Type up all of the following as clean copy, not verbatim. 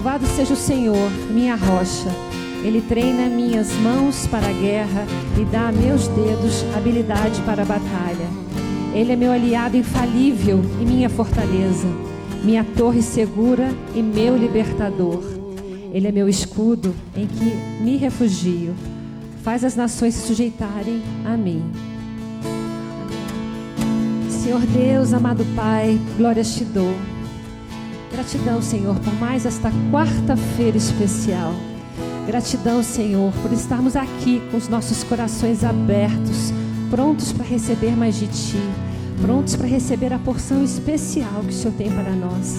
Louvado seja o Senhor, minha rocha. Ele treina minhas mãos para a guerra e dá a meus dedos habilidade para a batalha. Ele é meu aliado infalível e minha fortaleza, minha torre segura e meu libertador. Ele é meu escudo em que me refugio. Faz as nações se sujeitarem a mim. Senhor Deus, amado Pai, glórias te dou. Gratidão, Senhor, por mais esta quarta-feira especial. Gratidão, Senhor, por estarmos aqui com os nossos corações abertos, prontos para receber mais de Ti, prontos para receber a porção especial que o Senhor tem para nós.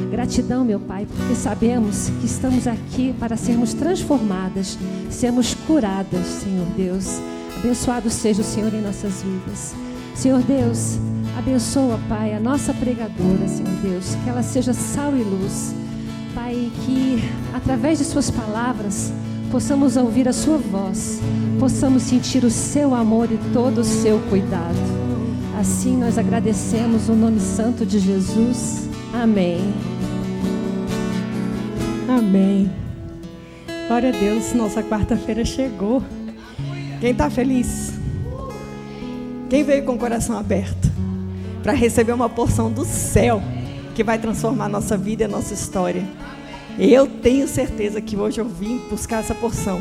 Gratidão, meu Pai, porque sabemos que estamos aqui para sermos transformadas, sermos curadas, Senhor Deus. Abençoado seja o Senhor em nossas vidas. Senhor Deus, abençoa, Pai, a nossa pregadora, Senhor Deus, que ela seja sal e luz. Pai, que através de suas palavras possamos ouvir a sua voz, possamos sentir o seu amor e todo o seu cuidado. Assim nós agradecemos o nome santo de Jesus. Amém. Amém. Glória a Deus, nossa quarta-feira chegou. Quem está feliz? Quem veio com o coração aberto para receber uma porção do céu que vai transformar a nossa vida e a nossa história? Eu tenho certeza que hoje eu vim buscar essa porção.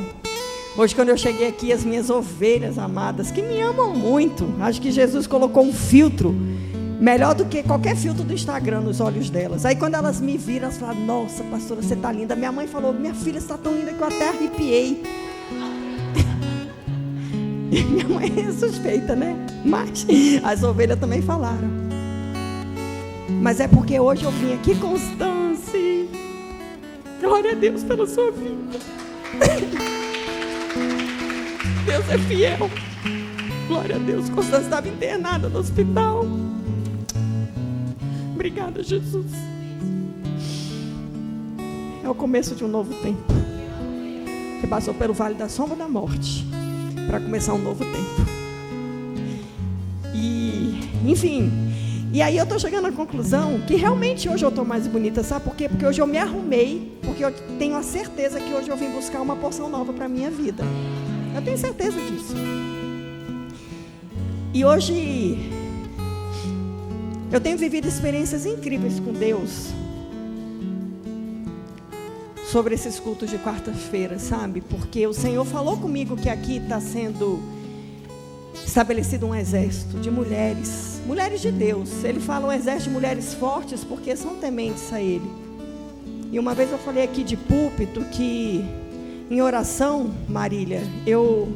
Hoje, quando eu cheguei aqui, as minhas ovelhas amadas, que me amam muito, acho que Jesus colocou um filtro melhor do que qualquer filtro do Instagram nos olhos delas. Aí quando elas me viram, elas falaram: nossa, pastora, você está linda. Minha mãe falou: minha filha está tão linda que eu até arrepiei. Minha mãe é suspeita, né? Mas as ovelhas também falaram. Mas é porque hoje eu vim aqui, Constance. Glória a Deus pela sua vida. Deus é fiel. Glória a Deus. Constance estava internada no hospital. Obrigada, Jesus. É o começo de um novo tempo. Você passou pelo vale da sombra da morte para começar um novo tempo. E, enfim, e aí eu estou chegando à conclusão que realmente hoje eu estou mais bonita. Sabe por quê? Porque hoje eu me arrumei, porque eu tenho a certeza que hoje eu vim buscar uma porção nova para a minha vida. Eu tenho certeza disso. E hoje eu tenho vivido experiências incríveis com Deus sobre esses cultos de quarta-feira, sabe? Porque o Senhor falou comigo que aqui está sendo estabelecido um exército de mulheres, mulheres de Deus. Ele fala um exército de mulheres fortes porque são tementes a Ele. E uma vez eu falei aqui de púlpito que em oração, Marília, eu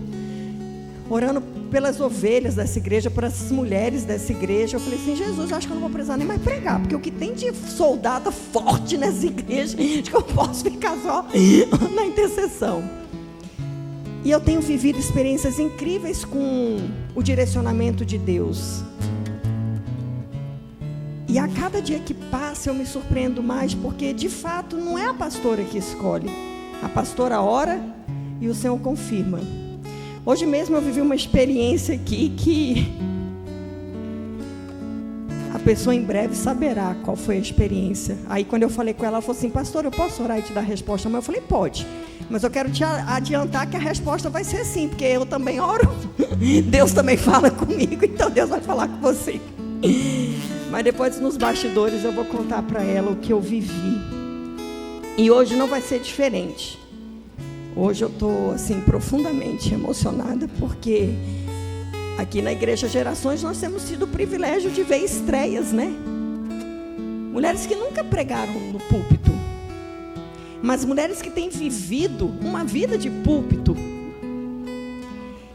orando pelas ovelhas dessa igreja, por essas mulheres dessa igreja, eu falei assim: Jesus, acho que eu não vou precisar nem mais pregar, porque o que tem de soldada forte nessa igreja, acho que eu posso ficar só na intercessão. E eu tenho vivido experiências incríveis com o direcionamento de Deus. E a cada dia que passa eu me surpreendo mais, porque de fato não é a pastora que escolhe. A pastora ora e o Senhor confirma. Hoje mesmo eu vivi uma experiência aqui que a pessoa em breve saberá qual foi a experiência. Aí quando eu falei com ela, ela falou assim: pastor, eu posso orar e te dar a resposta? Mas eu falei: pode, mas eu quero te adiantar que a resposta vai ser sim, porque eu também oro, Deus também fala comigo, então Deus vai falar com você. Mas depois nos bastidores eu vou contar para ela o que eu vivi. E hoje não vai ser diferente. Hoje eu estou assim profundamente emocionada, porque aqui na Igreja Gerações nós temos tido o privilégio de ver estreias, né? Mulheres que nunca pregaram no púlpito, mas mulheres que têm vivido uma vida de púlpito.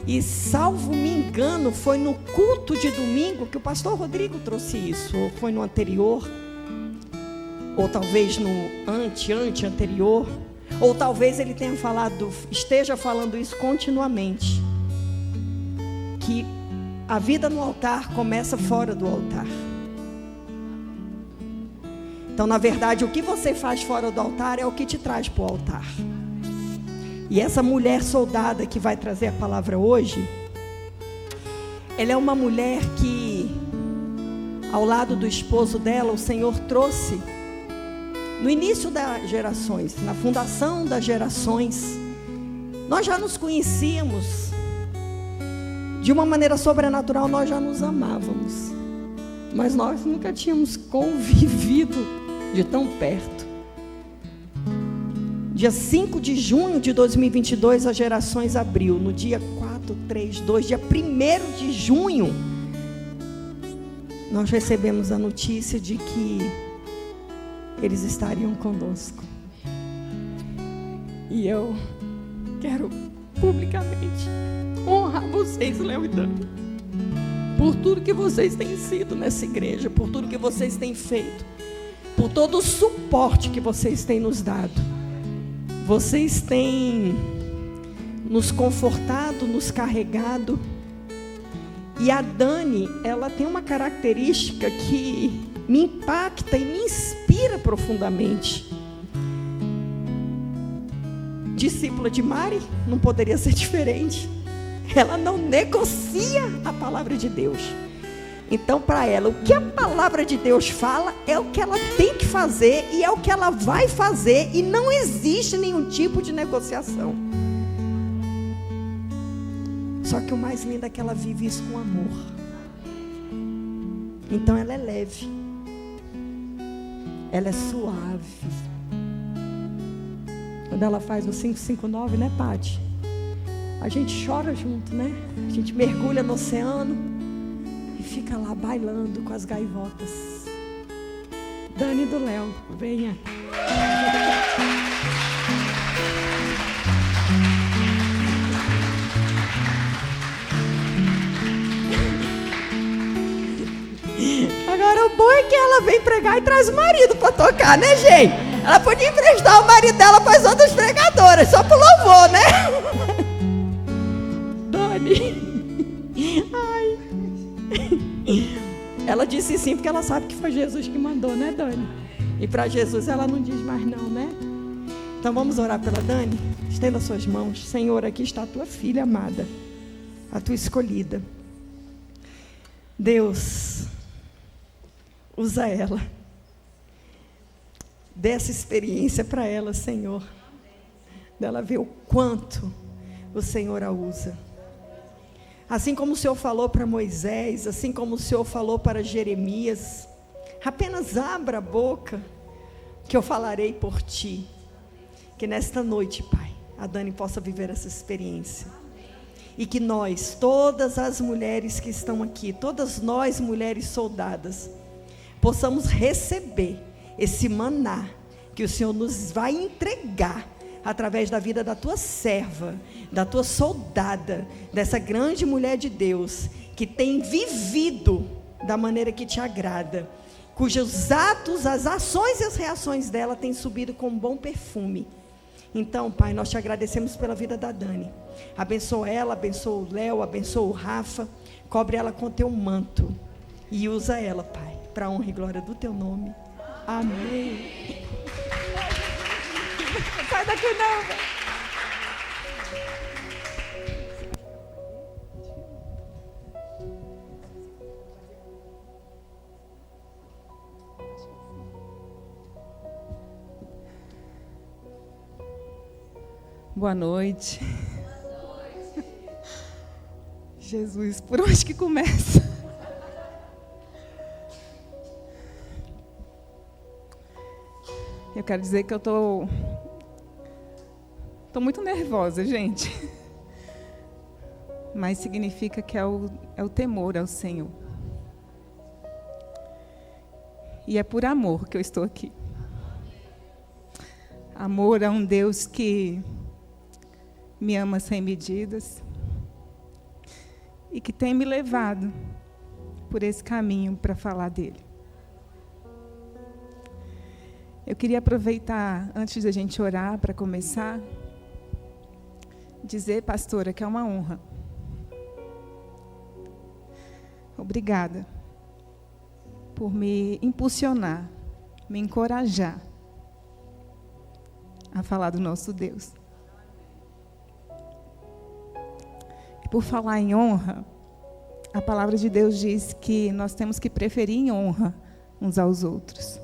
E salvo me engano, foi no culto de domingo que o pastor Rodrigo trouxe isso, ou foi no anterior, ou talvez no anterior. Ou talvez ele tenha esteja falando isso continuamente. Que a vida no altar começa fora do altar. Então, na verdade, o que você faz fora do altar é o que te traz para o altar. E essa mulher soldada que vai trazer a palavra hoje, ela é uma mulher que, ao lado do esposo dela, o Senhor trouxe No início das gerações, na fundação das gerações, nós já nos conhecíamos. De uma maneira sobrenatural, nós já nos amávamos. Mas nós nunca tínhamos convivido de tão perto. Dia 5 de junho de 2022, a Gerações abriu. No dia 432, dia 1º de junho, nós recebemos a notícia de que eles estariam conosco. E eu quero publicamente honrar vocês, Léo e Dani, por tudo que vocês têm sido nessa igreja, por tudo que vocês têm feito, por todo o suporte que vocês têm nos dado. Vocês têm nos confortado, nos carregado. E a Dani, ela tem uma característica que me impacta e me inspira profundamente. Discípula de Mari, não poderia ser diferente. Ela não negocia a palavra de Deus. Então, para ela, o que a palavra de Deus fala é o que ela tem que fazer e é o que ela vai fazer, e não existe nenhum tipo de negociação. Só que o mais lindo é que ela vive isso com amor. Então ela é leve, ela é suave. Quando ela faz o 559, né, Pati? A gente chora junto, né? A gente mergulha no oceano e fica lá bailando com as gaivotas. Dani do Léo, venha. Agora o bom é que ela vem pregar e traz o marido para tocar, né, gente? Ela podia emprestar o marido dela para as outras pregadoras, só pro louvor, né? Dani. Ai. Ela disse sim porque ela sabe que foi Jesus que mandou, né, Dani? E para Jesus ela não diz mais não, né? Então vamos orar pela Dani? Estenda suas mãos. Senhor, aqui está a tua filha amada, a tua escolhida. Deus, usa ela. Dê essa experiência para ela, Senhor. Dela ver o quanto o Senhor a usa. Assim como o Senhor falou para Moisés, assim como o Senhor falou para Jeremias, apenas abra a boca, que eu falarei por ti. Que nesta noite, Pai, a Dani possa viver essa experiência. E que nós, todas as mulheres que estão aqui, todas nós mulheres soldadas, possamos receber esse maná que o Senhor nos vai entregar através da vida da tua serva, da tua soldada, dessa grande mulher de Deus, que tem vivido da maneira que te agrada, cujos atos, as ações e as reações dela têm subido com bom perfume. Então, Pai, nós te agradecemos pela vida da Dani. Abençoa ela, abençoa o Léo, abençoa o Rafa, cobre ela com teu manto e usa ela, Pai, para a honra e glória do teu nome. Amém. Sai daqui não. Boa noite. Jesus, por onde que começa? Eu quero dizer que eu tô muito nervosa, gente. Mas significa que é o temor ao Senhor. E é por amor que eu estou aqui. Amor a um Deus que me ama sem medidas e que tem me levado por esse caminho para falar dele. Eu queria aproveitar, antes da gente orar, para começar, dizer, pastora, que é uma honra. Obrigada por me impulsionar, me encorajar a falar do nosso Deus. Por falar em honra, a palavra de Deus diz que nós temos que preferir em honra uns aos outros.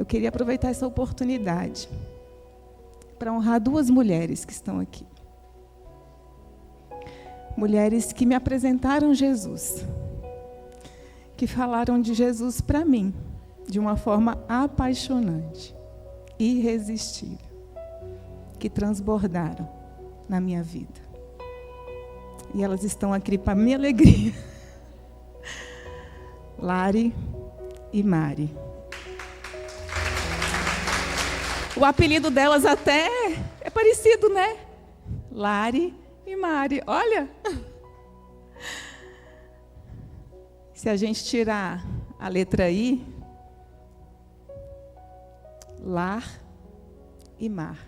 eu queria aproveitar essa oportunidade para honrar 2 mulheres que estão aqui. Mulheres que me apresentaram Jesus, que falaram de Jesus para mim de uma forma apaixonante, irresistível, que transbordaram na minha vida. E elas estão aqui para minha alegria. Lari e Mari. O apelido delas até é parecido, né? Lari e Mari. Olha! Se a gente tirar a letra I, lar e mar.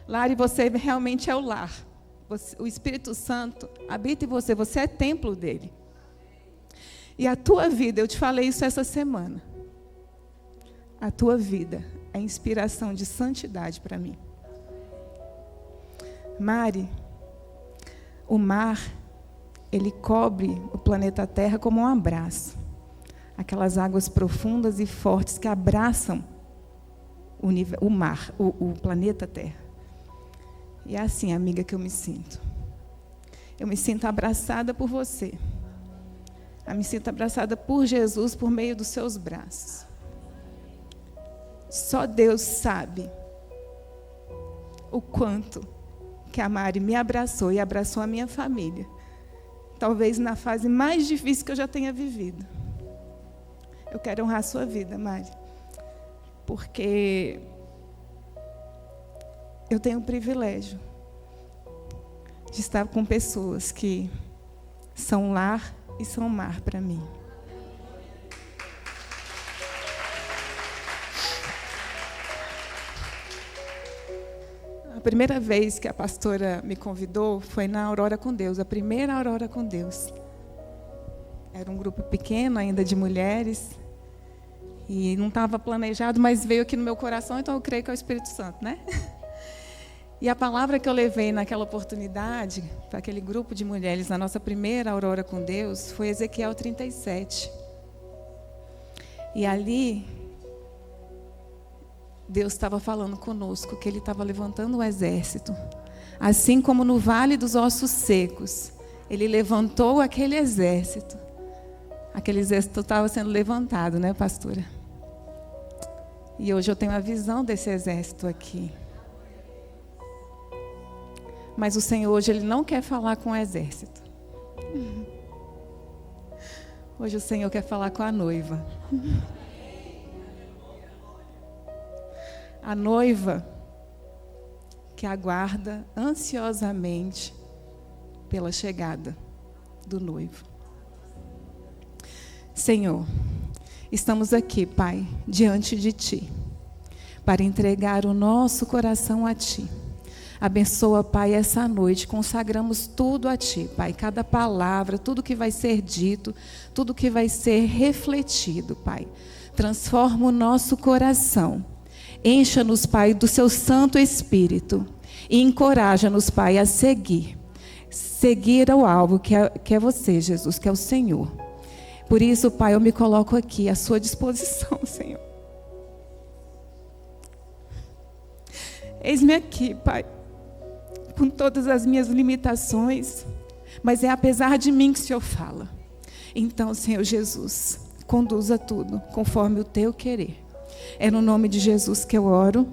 Lari, você realmente é o lar. O Espírito Santo habita em você, você é templo dele. E a tua vida, eu te falei isso essa semana, a tua vida é inspiração de santidade para mim. Mari, o mar, ele cobre o planeta Terra como um abraço. Aquelas águas profundas e fortes que abraçam o mar, o planeta Terra. E é assim, amiga, que eu me sinto. Eu me sinto abraçada por você. Eu me sinto abraçada por Jesus por meio dos seus braços. Só Deus sabe o quanto que a Mari me abraçou e abraçou a minha família. Talvez na fase mais difícil que eu já tenha vivido. Eu quero honrar a sua vida, Mari. Porque eu tenho o privilégio de estar com pessoas que são lar e são mar para mim. A primeira vez que a pastora me convidou foi na Aurora com Deus, a primeira Aurora com Deus. Era um grupo pequeno ainda de mulheres, e não estava planejado, mas veio aqui no meu coração, então eu creio que é o Espírito Santo, né? E a palavra que eu levei naquela oportunidade, para aquele grupo de mulheres, na nossa primeira Aurora com Deus, foi Ezequiel 37. E ali, Deus estava falando conosco, que Ele estava levantando um exército. Assim como no Vale dos Ossos Secos, Ele levantou aquele exército. Aquele exército estava sendo levantado, né, pastora? E hoje eu tenho a visão desse exército aqui. Mas o Senhor hoje Ele não quer falar com o exército. Hoje o Senhor quer falar com a noiva. A noiva que aguarda ansiosamente pela chegada do noivo. Senhor, estamos aqui, Pai, diante de Ti, para entregar o nosso coração a Ti. Abençoa, Pai, essa noite, consagramos tudo a Ti, Pai, cada palavra, tudo que vai ser dito, tudo que vai ser refletido, Pai. Transforma o nosso coração, encha-nos, Pai, do Seu Santo Espírito e encoraja-nos, Pai, a seguir ao alvo que é você, Jesus, que é o Senhor. Por isso, Pai, eu me coloco aqui à Sua disposição, Senhor. Eis-me aqui, Pai, com todas as minhas limitações, mas é apesar de mim que o Senhor fala. Então, Senhor Jesus, conduza tudo conforme o Teu querer. É no nome de Jesus que eu oro.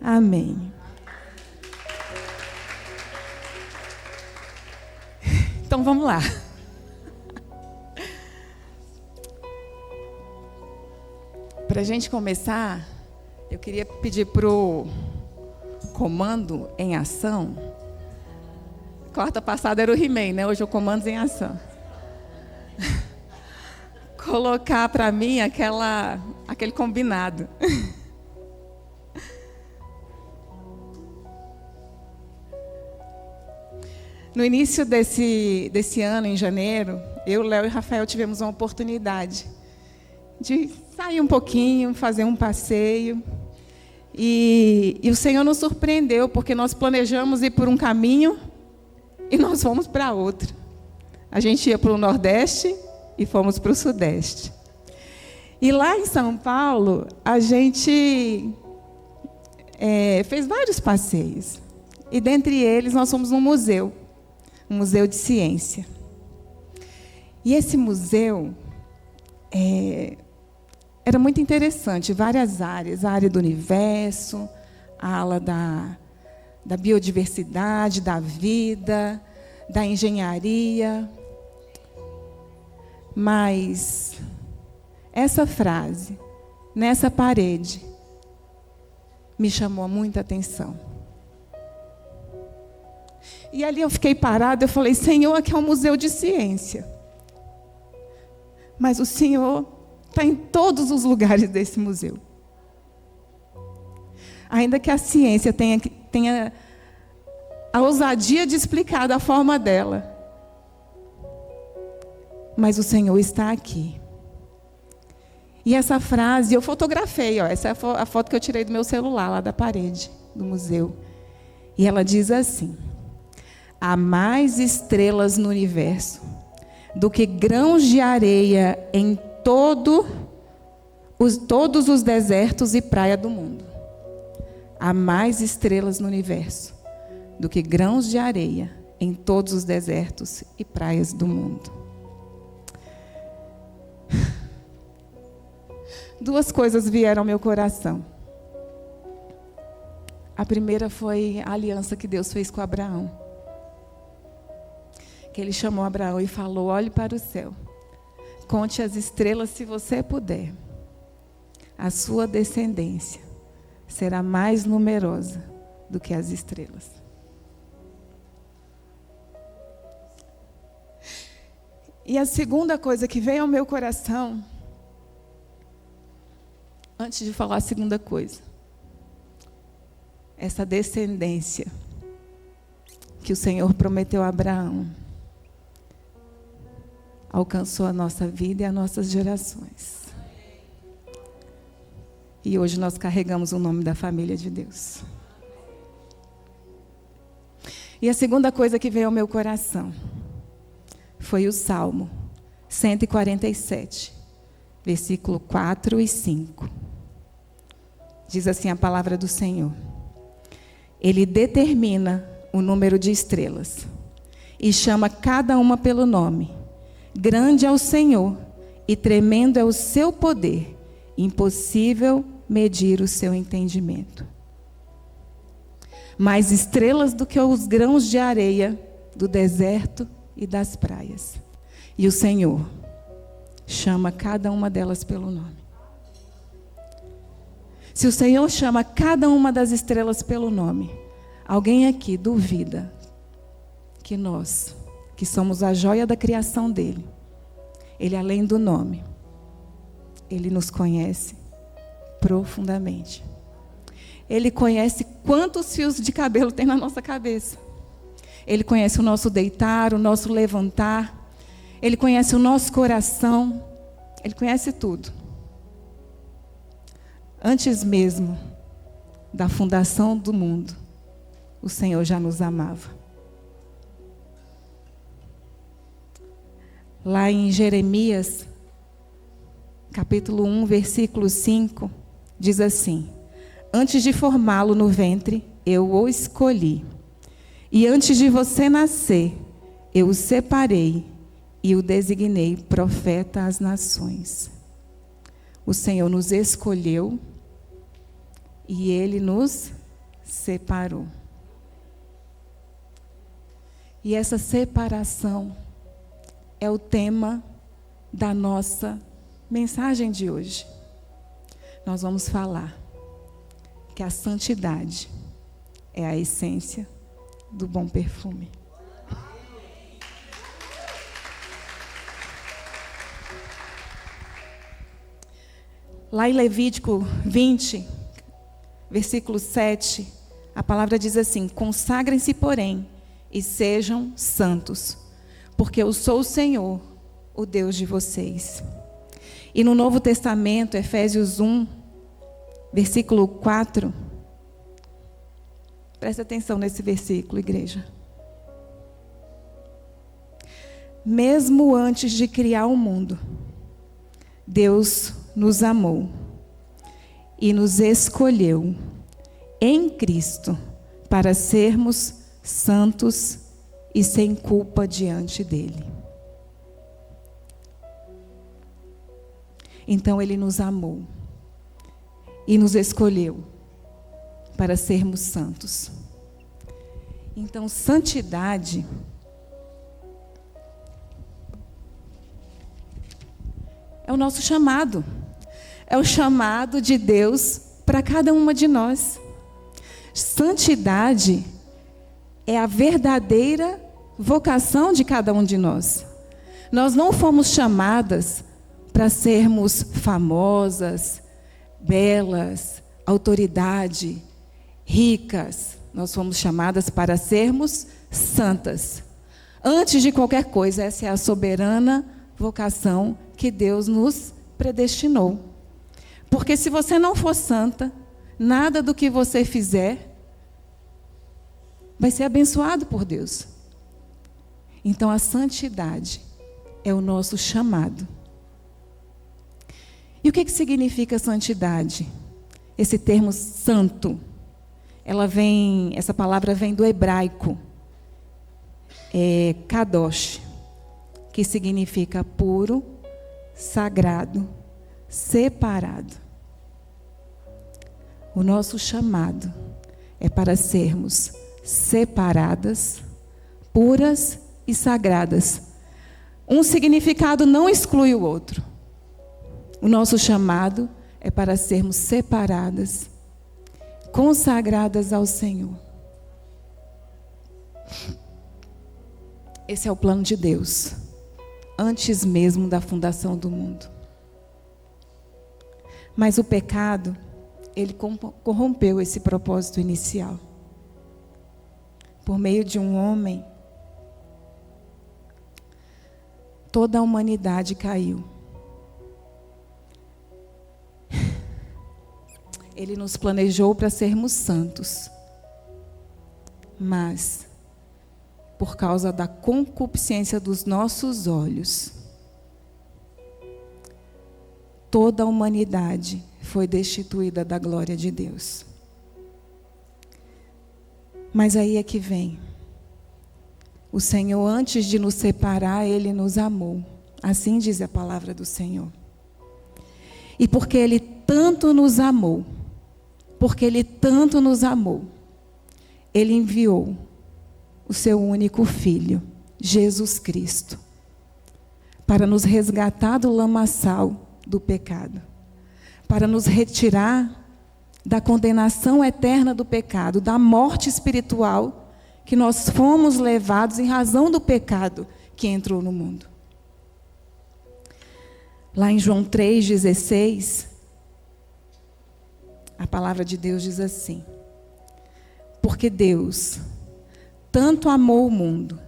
Amém. Então, vamos lá. Para a gente começar, eu queria pedir para o Comando em Ação. Quarta passada era o He-Man, né? Hoje é o Comandos em Ação. Colocar para mim aquele combinado. No início desse ano, em janeiro, eu, Léo e Rafael tivemos uma oportunidade de sair um pouquinho, fazer um passeio. E o Senhor nos surpreendeu, porque nós planejamos ir por um caminho e nós fomos para outro. A gente ia para o Nordeste e fomos para o Sudeste. E lá em São Paulo, a gente fez vários passeios. E dentre eles, nós fomos num museu, um museu de ciência. E esse museu era muito interessante, várias áreas, a área do universo, a ala da biodiversidade, da vida, da engenharia. Mas essa frase, nessa parede, me chamou muita atenção. E ali eu fiquei parada, eu falei, Senhor, aqui é um museu de ciência. Mas o Senhor está em todos os lugares desse museu. Ainda que a ciência tenha a ousadia de explicar da forma dela. Mas o Senhor está aqui. E essa frase, eu fotografei, essa é a foto que eu tirei do meu celular, lá da parede do museu. E ela diz assim: há mais estrelas no universo do que grãos de areia em todos os desertos e praias do mundo. Há mais estrelas no universo do que grãos de areia em todos os desertos e praias do mundo. Duas coisas vieram ao meu coração. A primeira foi a aliança que Deus fez com Abraão. Que ele chamou Abraão e falou: olhe para o céu, conte as estrelas se você puder. A sua descendência será mais numerosa do que as estrelas. E a segunda coisa que veio ao meu coração, antes de falar a segunda coisa, essa descendência que o Senhor prometeu a Abraão, alcançou a nossa vida e as nossas gerações. E hoje nós carregamos o nome da família de Deus. E a segunda coisa que veio ao meu coração foi o Salmo 147, versículo 4 e 5. Diz assim a palavra do Senhor: Ele determina o número de estrelas e chama cada uma pelo nome. Grande é o Senhor e tremendo é o seu poder, impossível medir o seu entendimento. Mais estrelas do que os grãos de areia do deserto e das praias. E o Senhor chama cada uma delas pelo nome. Se o Senhor chama cada uma das estrelas pelo nome, alguém aqui duvida que nós, que somos a joia da criação dele, ele, além do nome, ele nos conhece profundamente. Ele conhece quantos fios de cabelo tem na nossa cabeça. Ele conhece o nosso deitar, o nosso levantar. Ele conhece o nosso coração. Ele conhece tudo. Antes mesmo da fundação do mundo, o Senhor já nos amava. Lá em Jeremias, capítulo 1, versículo 5, diz assim: antes de formá-lo no ventre, eu o escolhi. E antes de você nascer, eu o separei e o designei profeta às nações. O Senhor nos escolheu e Ele nos separou. E essa separação é o tema da nossa mensagem de hoje. Nós vamos falar que a santidade é a essência do bom perfume. Lá em Levítico 20, versículo 7, a palavra diz assim: consagrem-se, porém, e sejam santos, porque eu sou o Senhor, o Deus de vocês. E no Novo Testamento, Efésios 1, versículo 4, presta atenção nesse versículo, igreja. Mesmo antes de criar o mundo, Deus nos amou e nos escolheu em Cristo para sermos santos e sem culpa diante dele. Então ele nos amou e nos escolheu para sermos santos. Então, santidade é o nosso chamado. É o chamado de Deus para cada uma de nós. Santidade é a verdadeira vocação de cada um de nós. Nós não fomos chamadas para sermos famosas, belas, autoridade, ricas. Nós fomos chamadas para sermos santas. Antes de qualquer coisa, essa é a soberana vocação que Deus nos predestinou. Porque se você não for santa, nada do que você fizer vai ser abençoado por Deus. Então a santidade é o nosso chamado. E o que significa santidade? Esse termo santo, essa palavra vem do hebraico, kadosh, que significa puro, sagrado, separado. O nosso chamado é para sermos separadas, puras e sagradas. Um significado não exclui o outro. O nosso chamado é para sermos separadas, consagradas ao Senhor. Esse é o plano de Deus, antes mesmo da fundação do mundo. Mas o pecado, ele corrompeu esse propósito inicial. Por meio de um homem, toda a humanidade caiu. Ele nos planejou para sermos santos. Mas, por causa da concupiscência dos nossos olhos, toda a humanidade foi destituída da glória de Deus. Mas aí é que vem. O Senhor, antes de nos separar, Ele nos amou. Assim diz a palavra do Senhor. E porque Ele tanto nos amou, Ele enviou o seu único Filho, Jesus Cristo, para nos resgatar do lamaçal do pecado, para nos retirar da condenação eterna do pecado, da morte espiritual que nós fomos levados em razão do pecado que entrou no mundo. Lá em João 3,16, a palavra de Deus diz assim: porque Deus tanto amou o mundo,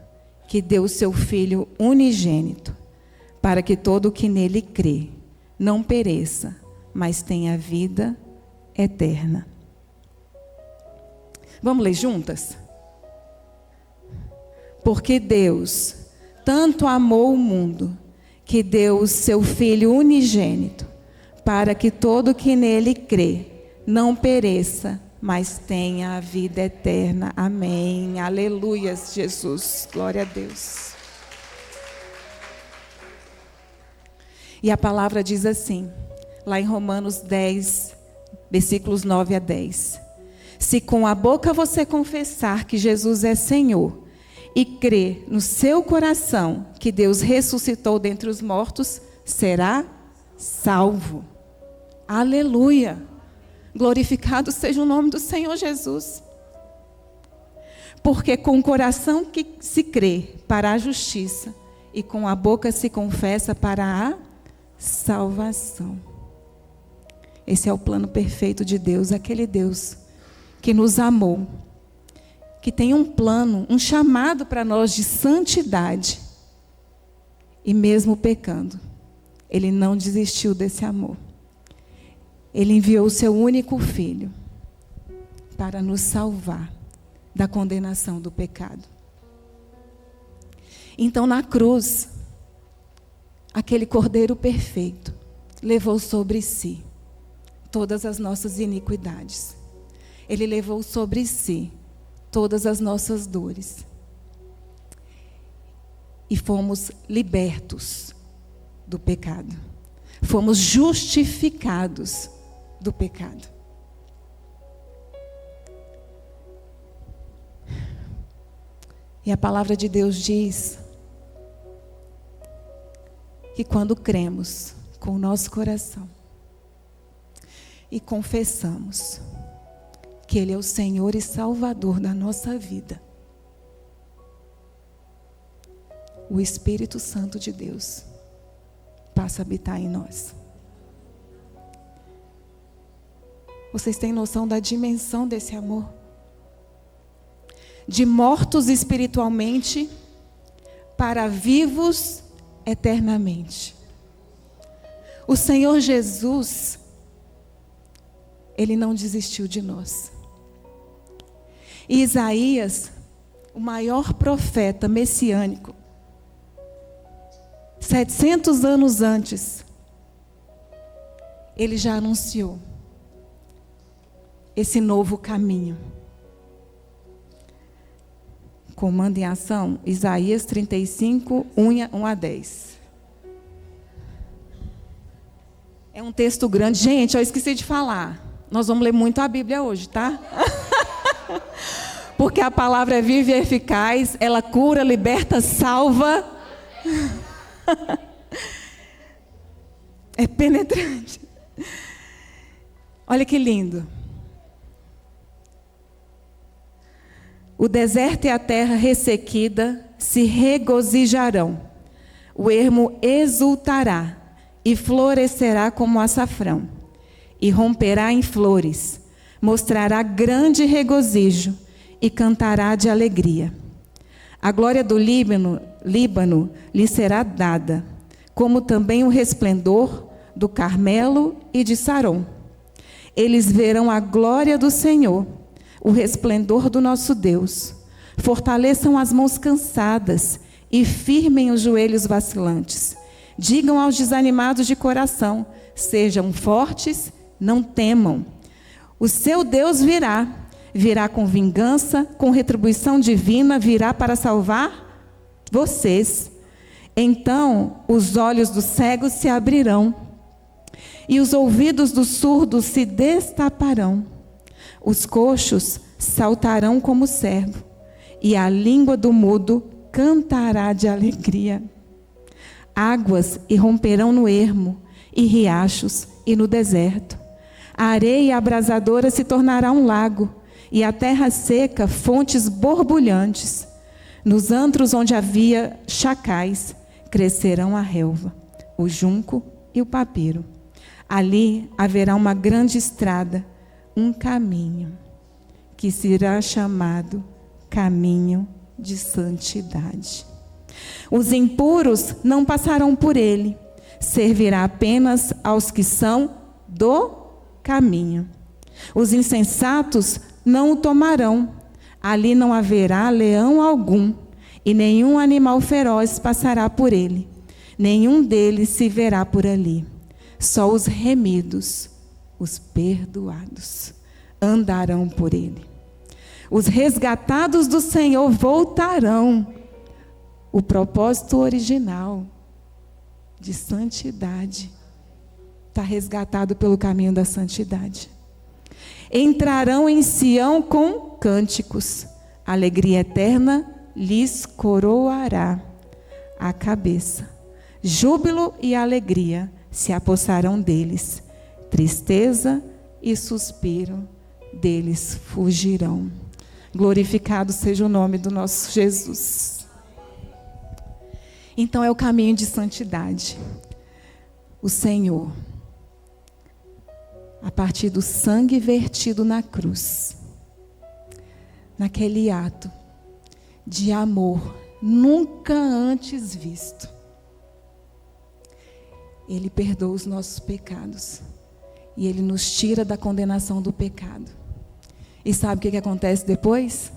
que deu o seu Filho unigênito, para que todo o que nele crê não pereça, mas tenha vida eterna. Vamos ler juntas? Porque Deus tanto amou o mundo, que deu o seu Filho unigênito, para que todo o que nele crê não pereça, mas tenha a vida eterna. Amém. Aleluias, Jesus. Glória a Deus. E a palavra diz assim, lá em Romanos 10, versículos 9 a 10. Se com a boca você confessar que Jesus é Senhor e crer no seu coração que Deus ressuscitou dentre os mortos, será salvo. Aleluia. Glorificado seja o nome do Senhor Jesus. Porque com o coração que se crê para a justiça e com a boca se confessa para a salvação. Esse é o plano perfeito de Deus, aquele Deus que nos amou, que tem um plano, um chamado para nós de santidade. E mesmo pecando, Ele não desistiu desse amor. Ele enviou o seu único Filho para nos salvar da condenação do pecado. Então, na cruz, aquele Cordeiro perfeito, levou sobre si todas as nossas iniquidades. Ele levou sobre si todas as nossas dores. E fomos libertos do pecado. Fomos justificados do pecado. E a palavra de Deus diz que quando cremos com o nosso coração e confessamos que Ele é o Senhor e Salvador da nossa vida, o Espírito Santo de Deus passa a habitar em nós. Vocês têm noção da dimensão desse amor? De mortos espiritualmente para vivos eternamente. O Senhor Jesus, Ele não desistiu de nós. E Isaías, o maior profeta messiânico, 700 anos antes, ele já anunciou esse novo caminho. Comando em ação, Isaías 35, 1 a 10. É um texto grande. Gente, eu esqueci de falar. Nós vamos ler muito a Bíblia hoje, tá? Porque a palavra é viva e eficaz. Ela cura, liberta, salva. É penetrante. Olha que lindo. O deserto e a terra ressequida se regozijarão. O ermo exultará e florescerá como açafrão. E romperá em flores, mostrará grande regozijo e cantará de alegria. A glória do Líbano lhe será dada, como também o resplendor do Carmelo e de Saron. Eles verão a glória do Senhor, o resplendor do nosso Deus. Fortaleçam as mãos cansadas e firmem os joelhos vacilantes. Digam aos desanimados de coração: sejam fortes, não temam. O seu Deus virá com vingança, com retribuição divina, virá para salvar vocês. Então os olhos dos cegos se abrirão e os ouvidos dos surdos se destaparão. Os coxos saltarão como servo, e a língua do mudo cantará de alegria. Águas irromperão no ermo, e riachos, e no deserto. A areia abrasadora se tornará um lago, e a terra seca, fontes borbulhantes. Nos antros onde havia chacais, crescerão a relva, o junco e o papiro. Ali haverá uma grande estrada, um caminho, que será chamado caminho de santidade. Os impuros não passarão por ele, servirá apenas aos que são do caminho. Os insensatos não o tomarão, ali não haverá leão algum, e nenhum animal feroz passará por ele, nenhum deles se verá por ali. Só os remidos, os perdoados, andarão por ele. Os resgatados do Senhor voltarão. O propósito original de santidade está resgatado pelo caminho da santidade. Entrarão em Sião com cânticos. A alegria eterna lhes coroará a cabeça. Júbilo e alegria se apossarão deles. Tristeza e suspiro deles fugirão. Glorificado seja o nome do nosso Jesus. Então é o caminho de santidade. O Senhor, a partir do sangue vertido na cruz, naquele ato de amor nunca antes visto, Ele perdoa os nossos pecados e Ele nos tira da condenação do pecado. E sabe o que acontece depois?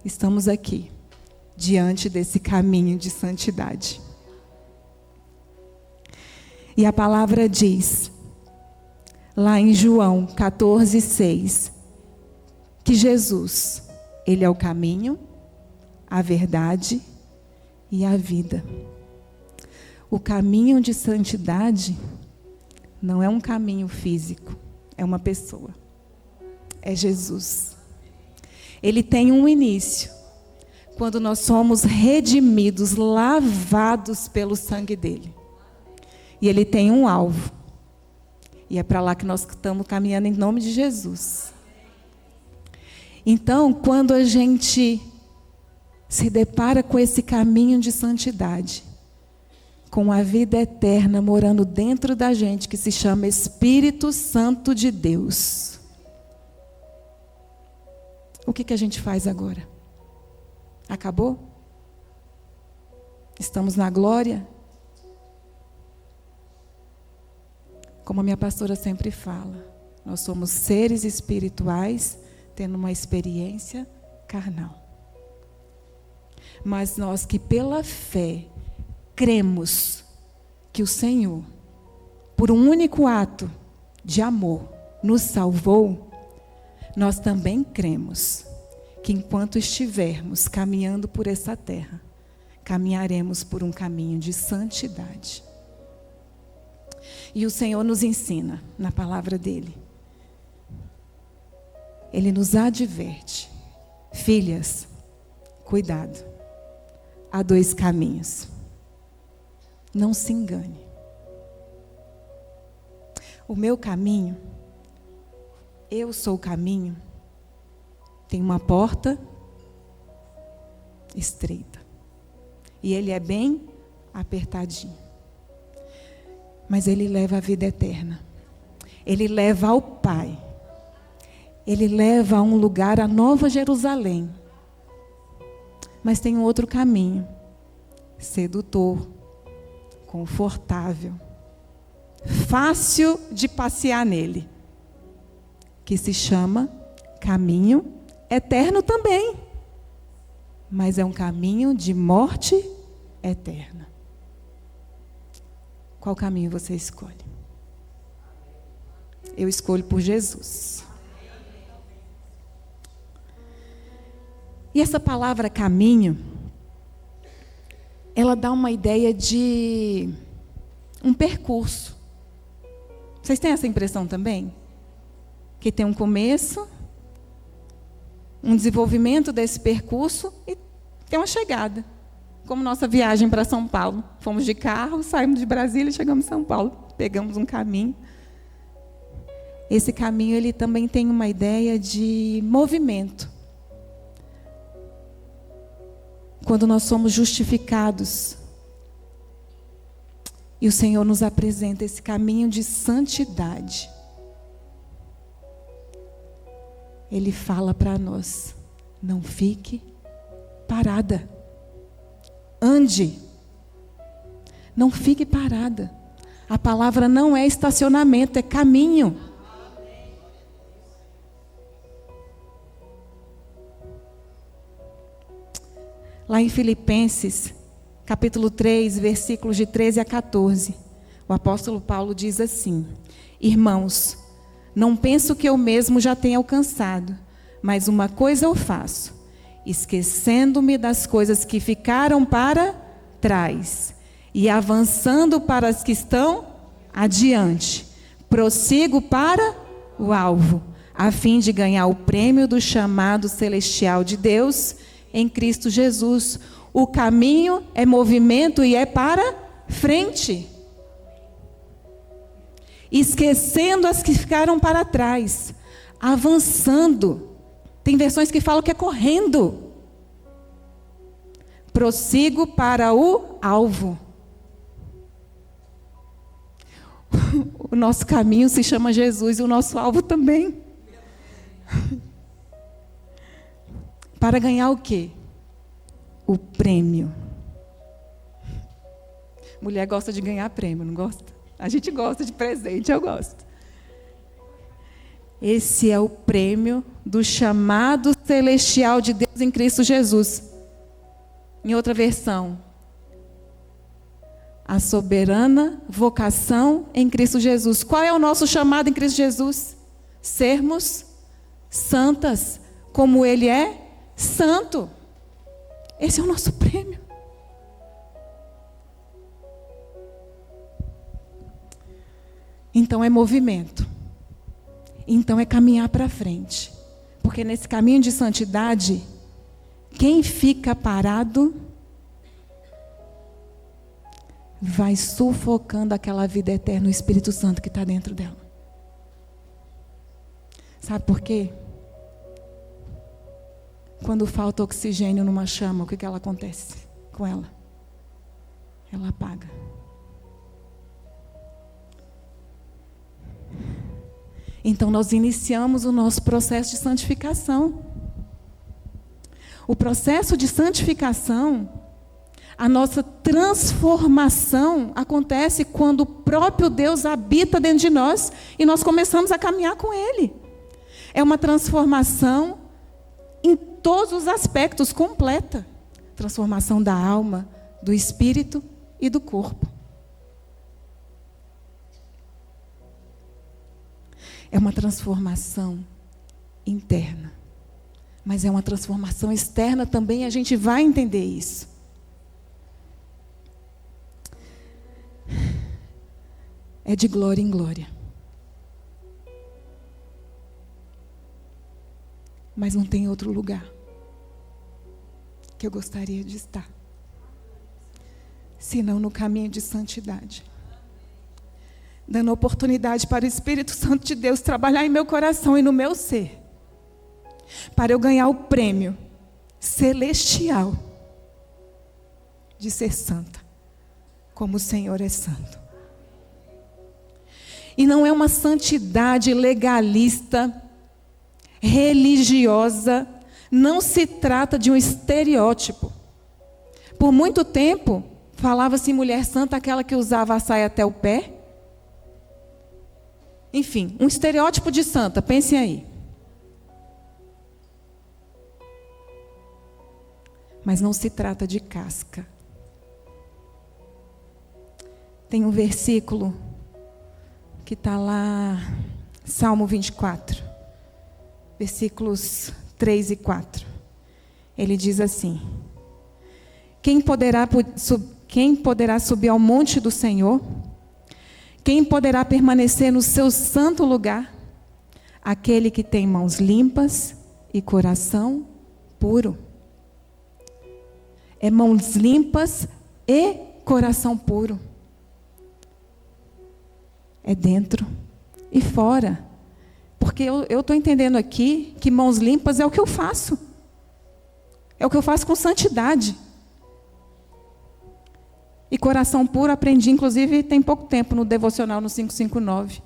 Estamos aqui, diante desse caminho de santidade. E a palavra diz, lá em João 14:6, que Jesus, Ele é o caminho, a verdade e a vida. O caminho de santidade não é um caminho físico, é uma pessoa. É Jesus. Ele tem um início, quando nós somos redimidos, lavados pelo sangue dele. E ele tem um alvo. E é para lá que nós estamos caminhando em nome de Jesus. Então, quando a gente se depara com esse caminho de santidade, com a vida eterna morando dentro da gente, que se chama Espírito Santo de Deus, o que a gente faz agora? Acabou? Estamos na glória? Como a minha pastora sempre fala, nós somos seres espirituais tendo uma experiência carnal. Mas nós que pela fé cremos que o Senhor, por um único ato de amor, nos salvou, nós também cremos que enquanto estivermos caminhando por essa terra, caminharemos por um caminho de santidade. E o Senhor nos ensina na palavra dele. Ele nos adverte: filhas, cuidado, há 2 caminhos. Não se engane. O meu caminho, eu sou o caminho, tem uma porta estreita. E ele é bem apertadinho. Mas ele leva à vida eterna. Ele leva ao Pai. Ele leva a um lugar, a Nova Jerusalém. Mas tem um outro caminho. Sedutor. Confortável. Fácil de passear nele. Que se chama caminho eterno também. Mas é um caminho de morte eterna. Qual caminho você escolhe? Eu escolho por Jesus. E essa palavra caminho, ela dá uma ideia de um percurso. Vocês têm essa impressão também? Que tem um começo, um desenvolvimento desse percurso e tem uma chegada. Como nossa viagem para São Paulo. Fomos de carro, saímos de Brasília e chegamos em São Paulo. Pegamos um caminho. Esse caminho ele também tem uma ideia de movimento. Quando nós somos justificados e o Senhor nos apresenta esse caminho de santidade, Ele fala para nós: não fique parada. Ande. Não fique parada. A palavra não é estacionamento, é caminho. Lá em Filipenses, capítulo 3, versículos de 13 a 14, o apóstolo Paulo diz assim: irmãos, não penso que eu mesmo já tenha alcançado, mas uma coisa eu faço, esquecendo-me das coisas que ficaram para trás e avançando para as que estão adiante, prossigo para o alvo, a fim de ganhar o prêmio do chamado celestial de Deus em Cristo Jesus. O caminho é movimento e é para frente. Esquecendo as que ficaram para trás, avançando. Tem versões que falam que é correndo. Prossigo para o alvo. O nosso caminho se chama Jesus e o nosso alvo também. Para ganhar o quê? O prêmio. Mulher gosta de ganhar prêmio, não gosta? A gente gosta de presente, eu gosto. Esse é o prêmio do chamado celestial de Deus em Cristo Jesus. Em outra versão, a soberana vocação em Cristo Jesus. Qual é o nosso chamado em Cristo Jesus? Sermos santas, como Ele é santo. Esse é o nosso prêmio. Então é movimento. Então é caminhar para frente. Porque nesse caminho de santidade, quem fica parado vai sufocando aquela vida eterna, o Espírito Santo que está dentro dela. Sabe por quê? Quando falta oxigênio numa chama, o que ela acontece com ela? Ela apaga. Então nós iniciamos o nosso processo de santificação. O processo de santificação, a nossa transformação acontece quando o próprio Deus habita dentro de nós e nós começamos a caminhar com Ele. É uma transformação em todos os aspectos, completa. Transformação da alma, do espírito e do corpo. É uma transformação interna. Mas é uma transformação externa também, a gente vai entender isso. É de glória em glória. Mas não tem outro lugar que eu gostaria de estar, senão no caminho de santidade. Dando oportunidade para o Espírito Santo de Deus trabalhar em meu coração e no meu ser, para eu ganhar o prêmio celestial de ser santa, como o Senhor é santo. E não é uma santidade legalista, religiosa, não se trata de um estereótipo. Por muito tempo, falava-se mulher santa aquela que usava a saia até o pé. Enfim, um estereótipo de santa, pensem aí. Mas não se trata de casca. Tem um versículo que está lá, Salmo 24, versículos 3 e 4. Ele diz assim: quem poderá subir ao monte do Senhor? Quem poderá permanecer no seu santo lugar? Aquele que tem mãos limpas e coração puro. É mãos limpas e coração puro. É dentro e fora. Porque eu estou entendendo aqui que mãos limpas é o que eu faço. É o que eu faço com santidade. E coração puro, aprendi, inclusive, tem pouco tempo no devocional no 559.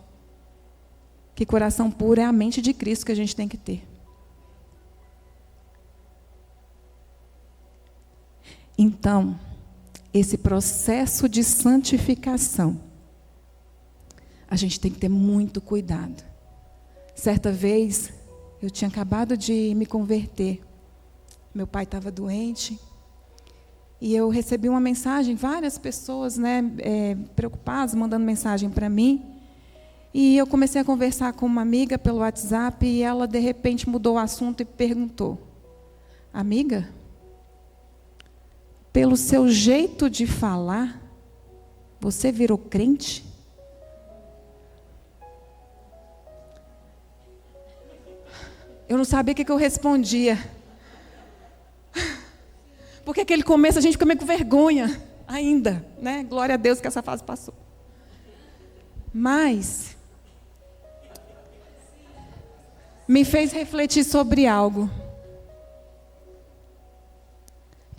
Que coração puro é a mente de Cristo que a gente tem que ter. Então, esse processo de santificação, a gente tem que ter muito cuidado. Certa vez, eu tinha acabado de me converter. Meu pai estava doente. E eu recebi uma mensagem, várias pessoas, preocupadas, mandando mensagem para mim. E eu comecei a conversar com uma amiga pelo WhatsApp e ela, de repente, mudou o assunto e perguntou: amiga, pelo seu jeito de falar, você virou crente? Eu não sabia o que eu respondia. Porque aquele começo a gente fica meio com vergonha ainda, né? Glória a Deus que essa fase passou. Mas me fez refletir sobre algo.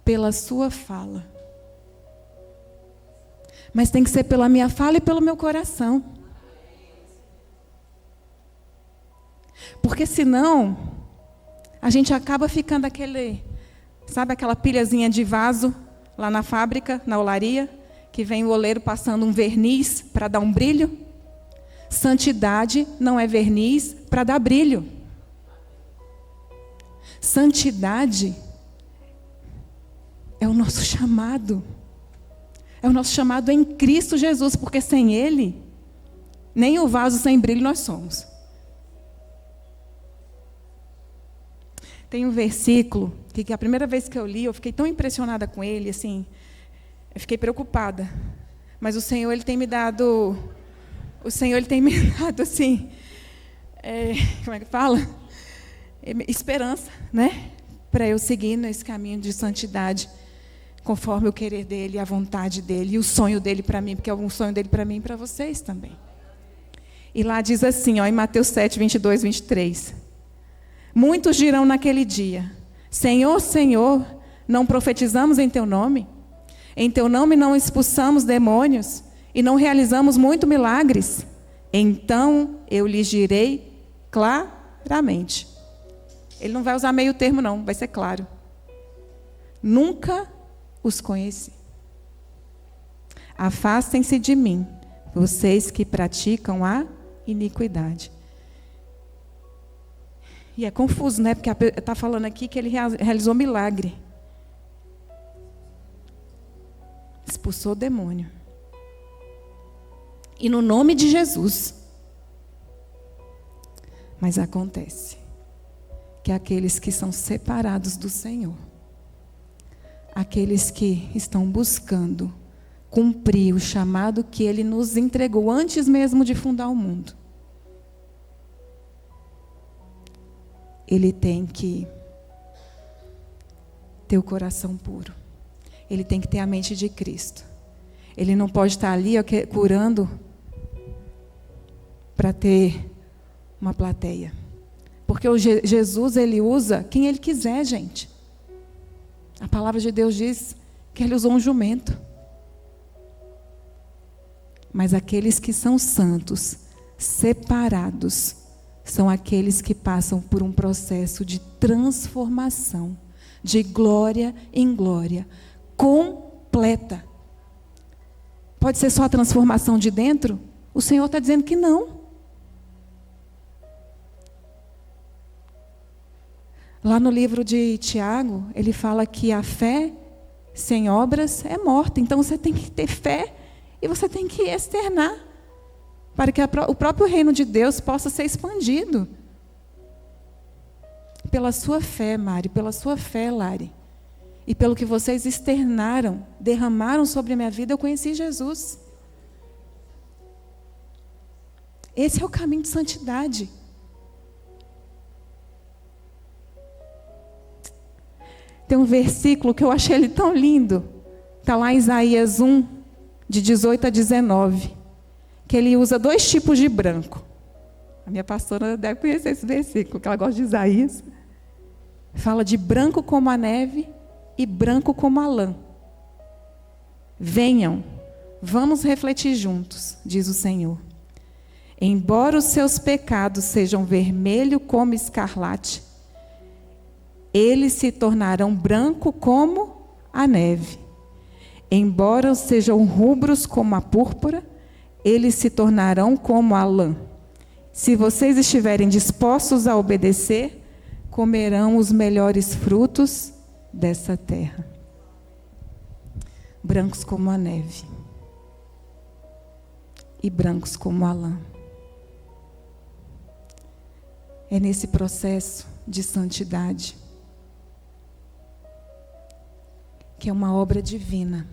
Pela sua fala. Mas tem que ser pela minha fala e pelo meu coração. Porque senão a gente acaba ficando sabe aquela pilhazinha de vaso lá na fábrica, na olaria, que vem o oleiro passando um verniz para dar um brilho? Santidade não é verniz para dar brilho. Santidade é o nosso chamado. É o nosso chamado em Cristo Jesus, porque sem Ele, nem o vaso sem brilho nós somos. Tem um versículo que a primeira vez que eu li, eu fiquei tão impressionada com ele, assim, eu fiquei preocupada. Mas o Senhor, Ele tem me dado, assim, como é que fala? Esperança, né? Para eu seguir nesse caminho de santidade, conforme o querer dEle, a vontade dEle, e o sonho dEle para mim, porque é um sonho dEle para mim e para vocês também. E lá diz assim, em Mateus 7, 22, 23. Muitos dirão naquele dia, Senhor, Senhor, não profetizamos em Teu nome? Em Teu nome não expulsamos demônios e não realizamos muitos milagres? Então eu lhes direi claramente. Ele não vai usar meio termo não, vai ser claro. Nunca os conheci. Afastem-se de mim, vocês que praticam a iniquidade. E é confuso, né? Porque está falando aqui que ele realizou milagre. Expulsou o demônio. E no nome de Jesus. Mas acontece que aqueles que são separados do Senhor, aqueles que estão buscando cumprir o chamado que Ele nos entregou antes mesmo de fundar o mundo, ele tem que ter o coração puro. Ele tem que ter a mente de Cristo. Ele não pode estar ali curando para ter uma plateia. Porque Jesus, Ele usa quem Ele quiser, gente. A palavra de Deus diz que Ele usou um jumento. Mas aqueles que são santos, separados, são aqueles que passam por um processo de transformação, de glória em glória, completa. Pode ser só a transformação de dentro? O Senhor está dizendo que não. Lá no livro de Tiago, ele fala que a fé sem obras é morta. Então você tem que ter fé e você tem que externar para que o próprio reino de Deus possa ser expandido. Pela sua fé, Mari, pela sua fé, Lari, e pelo que vocês externaram, derramaram sobre a minha vida, eu conheci Jesus. Esse é o caminho de santidade. Tem um versículo que eu achei ele tão lindo. Está lá em Isaías 1, de 18 a 19. Que ele usa 2 tipos de branco. A minha pastora deve conhecer esse versículo, que ela gosta de Isaías. Fala de branco como a neve e branco como a lã. Venham, vamos refletir juntos, diz o Senhor. Embora os seus pecados sejam vermelho como escarlate, eles se tornarão branco como a neve. Embora sejam rubros como a púrpura, eles se tornarão como a lã. Se vocês estiverem dispostos a obedecer, comerão os melhores frutos dessa terra. Brancos como a neve e brancos como a lã. É nesse processo de santidade que é uma obra divina,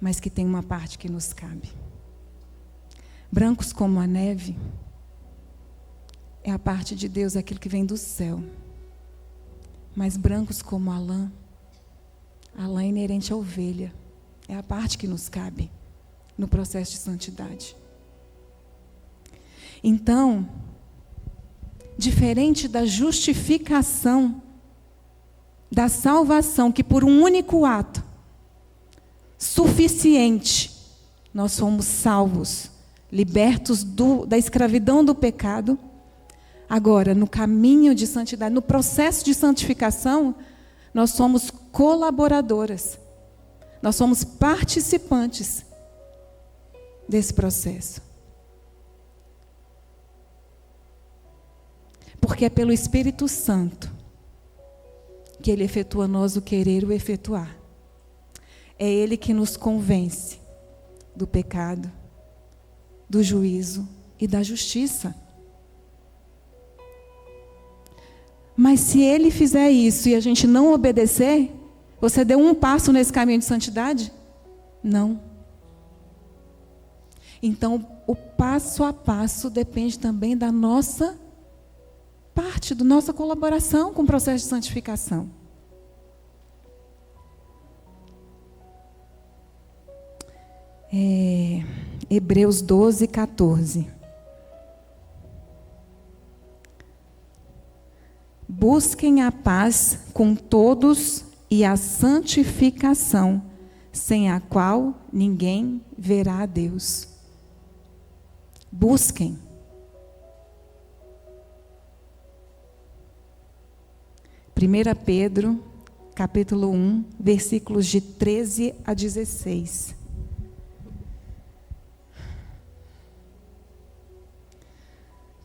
mas que tem uma parte que nos cabe. Brancos como a neve é a parte de Deus, aquilo que vem do céu. Mas brancos como a lã é inerente à ovelha, é a parte que nos cabe no processo de santidade. Então, diferente da justificação, da salvação, que por um único ato suficiente, nós somos salvos, libertos da escravidão do pecado. Agora, no caminho de santidade, no processo de santificação, nós somos colaboradoras, nós somos participantes desse processo. Porque é pelo Espírito Santo que Ele efetua nós o querer e o efetuar. É Ele que nos convence do pecado, do juízo e da justiça. Mas se Ele fizer isso e a gente não obedecer, você deu um passo nesse caminho de santidade? Não. Então, o passo a passo depende também da nossa parte, da nossa colaboração com o processo de santificação. Hebreus 12, 14. Busquem a paz com todos e a santificação, sem a qual ninguém verá a Deus. Busquem. Primeira Pedro, capítulo 1, versículos de 13 a 16.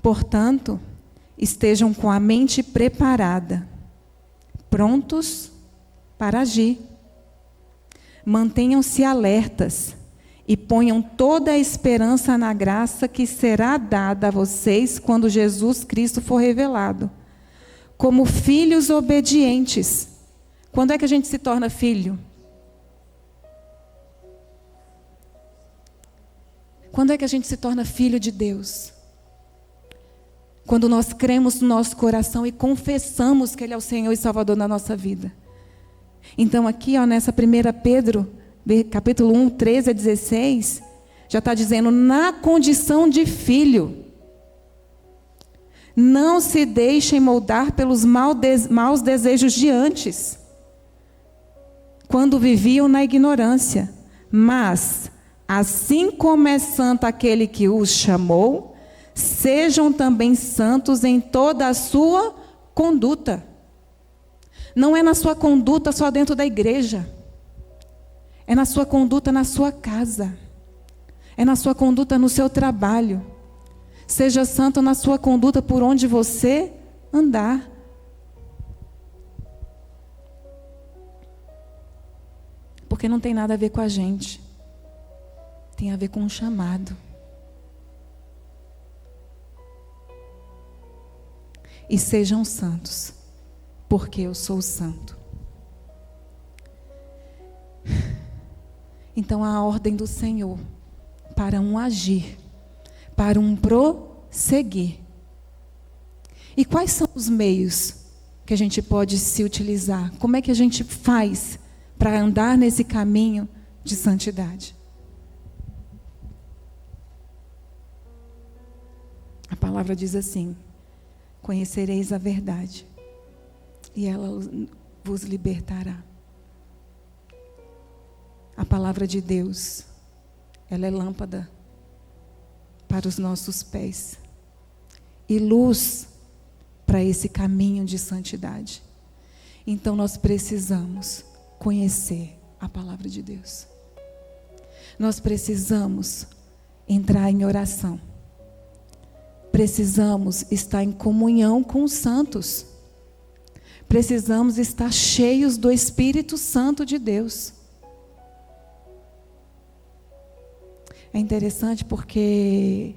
Portanto, estejam com a mente preparada, prontos para agir. Mantenham-se alertas e ponham toda a esperança na graça que será dada a vocês quando Jesus Cristo for revelado. Como filhos obedientes. Quando é que a gente se torna filho? Quando é que a gente se torna filho de Deus? Quando nós cremos no nosso coração e confessamos que Ele é o Senhor e Salvador da nossa vida. Então aqui, nessa 1 Pedro, capítulo 1, 13 a 16, já está dizendo, na condição de filho, não se deixem moldar pelos maus desejos de antes, quando viviam na ignorância. Mas, assim como é santo aquele que os chamou, sejam também santos em toda a sua conduta. Não é na sua conduta só dentro da igreja. É na sua conduta na sua casa. É na sua conduta no seu trabalho. Seja santo na sua conduta por onde você andar. Porque não tem nada a ver com a gente. Tem a ver com o chamado. E sejam santos, porque eu sou santo. Então a ordem do Senhor para um agir, para um prosseguir. E quais são os meios que a gente pode se utilizar? Como é que a gente faz para andar nesse caminho de santidade? A palavra diz assim: conhecereis a verdade, e ela vos libertará. A palavra de Deus, ela é lâmpada para os nossos pés e luz para esse caminho de santidade. Então nós precisamos conhecer a palavra de Deus. Nós precisamos entrar em oração. Precisamos estar em comunhão com os santos. Precisamos estar cheios do Espírito Santo de Deus. É interessante porque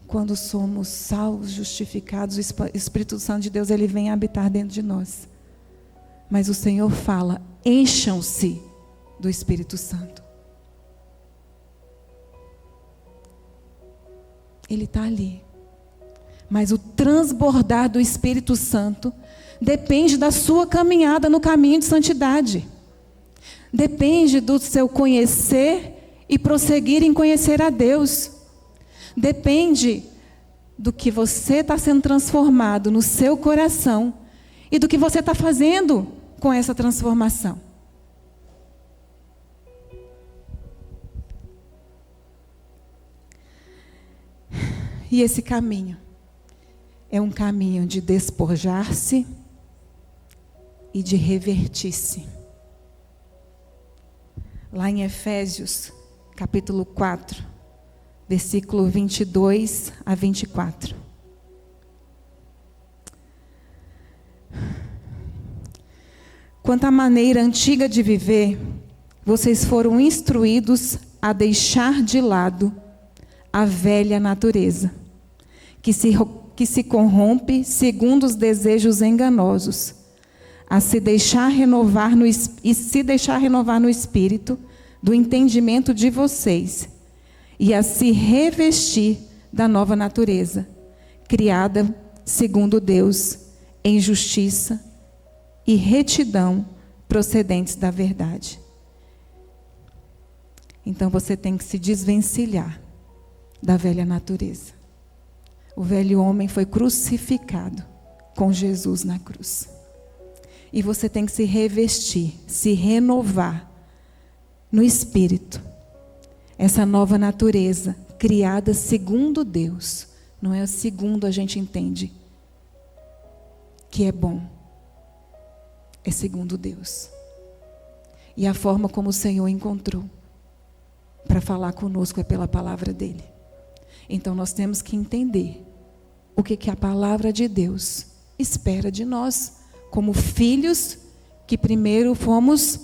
quando somos salvos, justificados, o Espírito Santo de Deus, ele vem habitar dentro de nós. Mas o Senhor fala: encham-se do Espírito Santo. Ele está ali. Mas o transbordar do Espírito Santo depende da sua caminhada no caminho de santidade. Depende do seu conhecer e prosseguir em conhecer a Deus. Depende do que você está sendo transformado no seu coração e do que você está fazendo com essa transformação. E esse caminho é um caminho de despojar-se e de revertir-se. Lá em Efésios, capítulo 4, versículo 22 a 24. Quanto à maneira antiga de viver, vocês foram instruídos a deixar de lado a velha natureza, que se corrompe segundo os desejos enganosos, a se deixar renovar no espírito do entendimento de vocês, e a se revestir da nova natureza, criada segundo Deus, em justiça e retidão procedentes da verdade. Então você tem que se desvencilhar da velha natureza. O velho homem foi crucificado com Jesus na cruz. E você tem que se revestir, se renovar no espírito. Essa nova natureza, criada segundo Deus. Não é segundo a gente entende que é bom. É segundo Deus. E a forma como o Senhor encontrou para falar conosco é pela palavra dele. Então nós temos que entender o que a palavra de Deus espera de nós, como filhos que primeiro fomos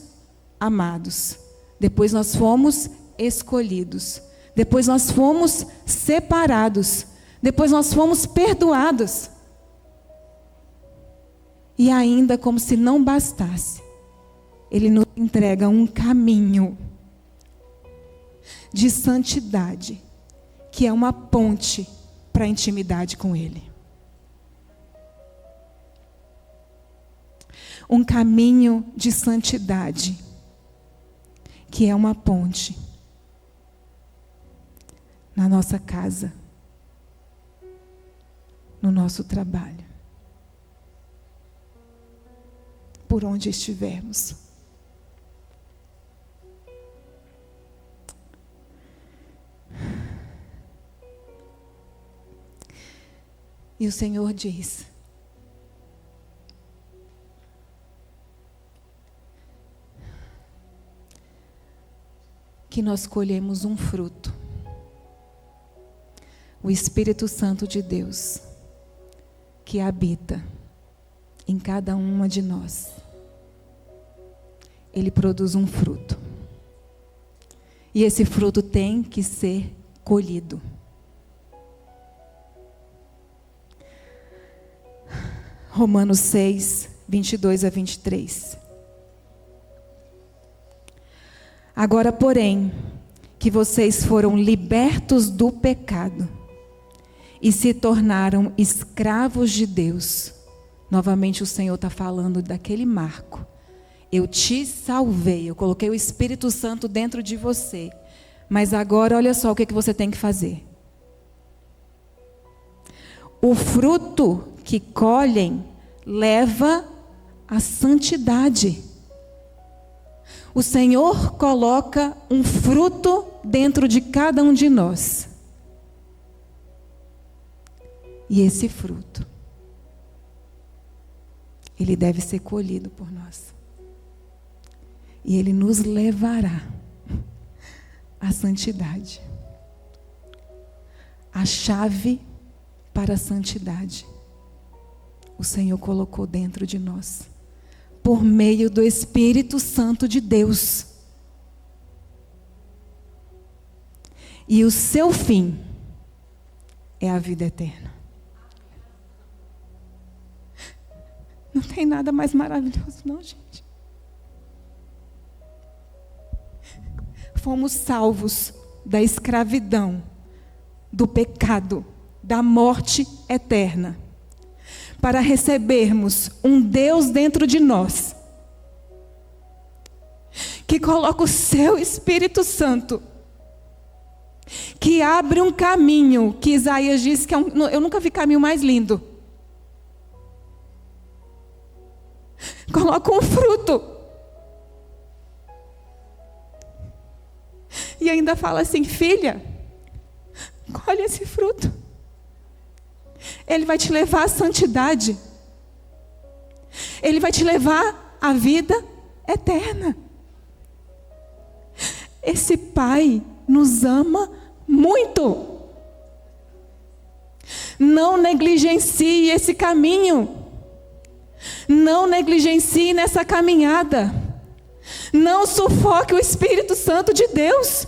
amados, depois nós fomos escolhidos, depois nós fomos separados, depois nós fomos perdoados. E ainda, como se não bastasse, ele nos entrega um caminho de santidade, que é uma ponte para a intimidade com ele. Um caminho de santidade, que é uma ponte na nossa casa, no nosso trabalho, por onde estivermos. E o Senhor diz: que nós colhemos um fruto. O Espírito Santo de Deus, que habita em cada uma de nós. Ele produz um fruto. E esse fruto tem que ser colhido. Romanos 6, 22 a 23. Agora, porém, que vocês foram libertos do pecado e se tornaram escravos de Deus. Novamente o Senhor está falando daquele marco. Eu te salvei, eu coloquei o Espírito Santo dentro de você. Mas agora olha só o que você tem que fazer. O fruto que colhem leva à santidade. O Senhor coloca um fruto dentro de cada um de nós. E esse fruto, ele deve ser colhido por nós. E ele nos levará à santidade. A chave para a santidade, o Senhor colocou dentro de nós, por meio do Espírito Santo de Deus. E o seu fim é a vida eterna. Não tem nada mais maravilhoso, não, gente. Fomos salvos da escravidão, do pecado, da morte eterna, para recebermos um Deus dentro de nós, que coloca o seu Espírito Santo, que abre um caminho, que Isaías diz que eu nunca vi caminho mais lindo. Coloca um fruto. E ainda fala assim: filha, colhe esse fruto. Ele vai te levar à santidade. Ele vai te levar à vida eterna. Esse Pai nos ama muito. Não negligencie esse caminho. Não negligencie nessa caminhada. Não sufoque o Espírito Santo de Deus.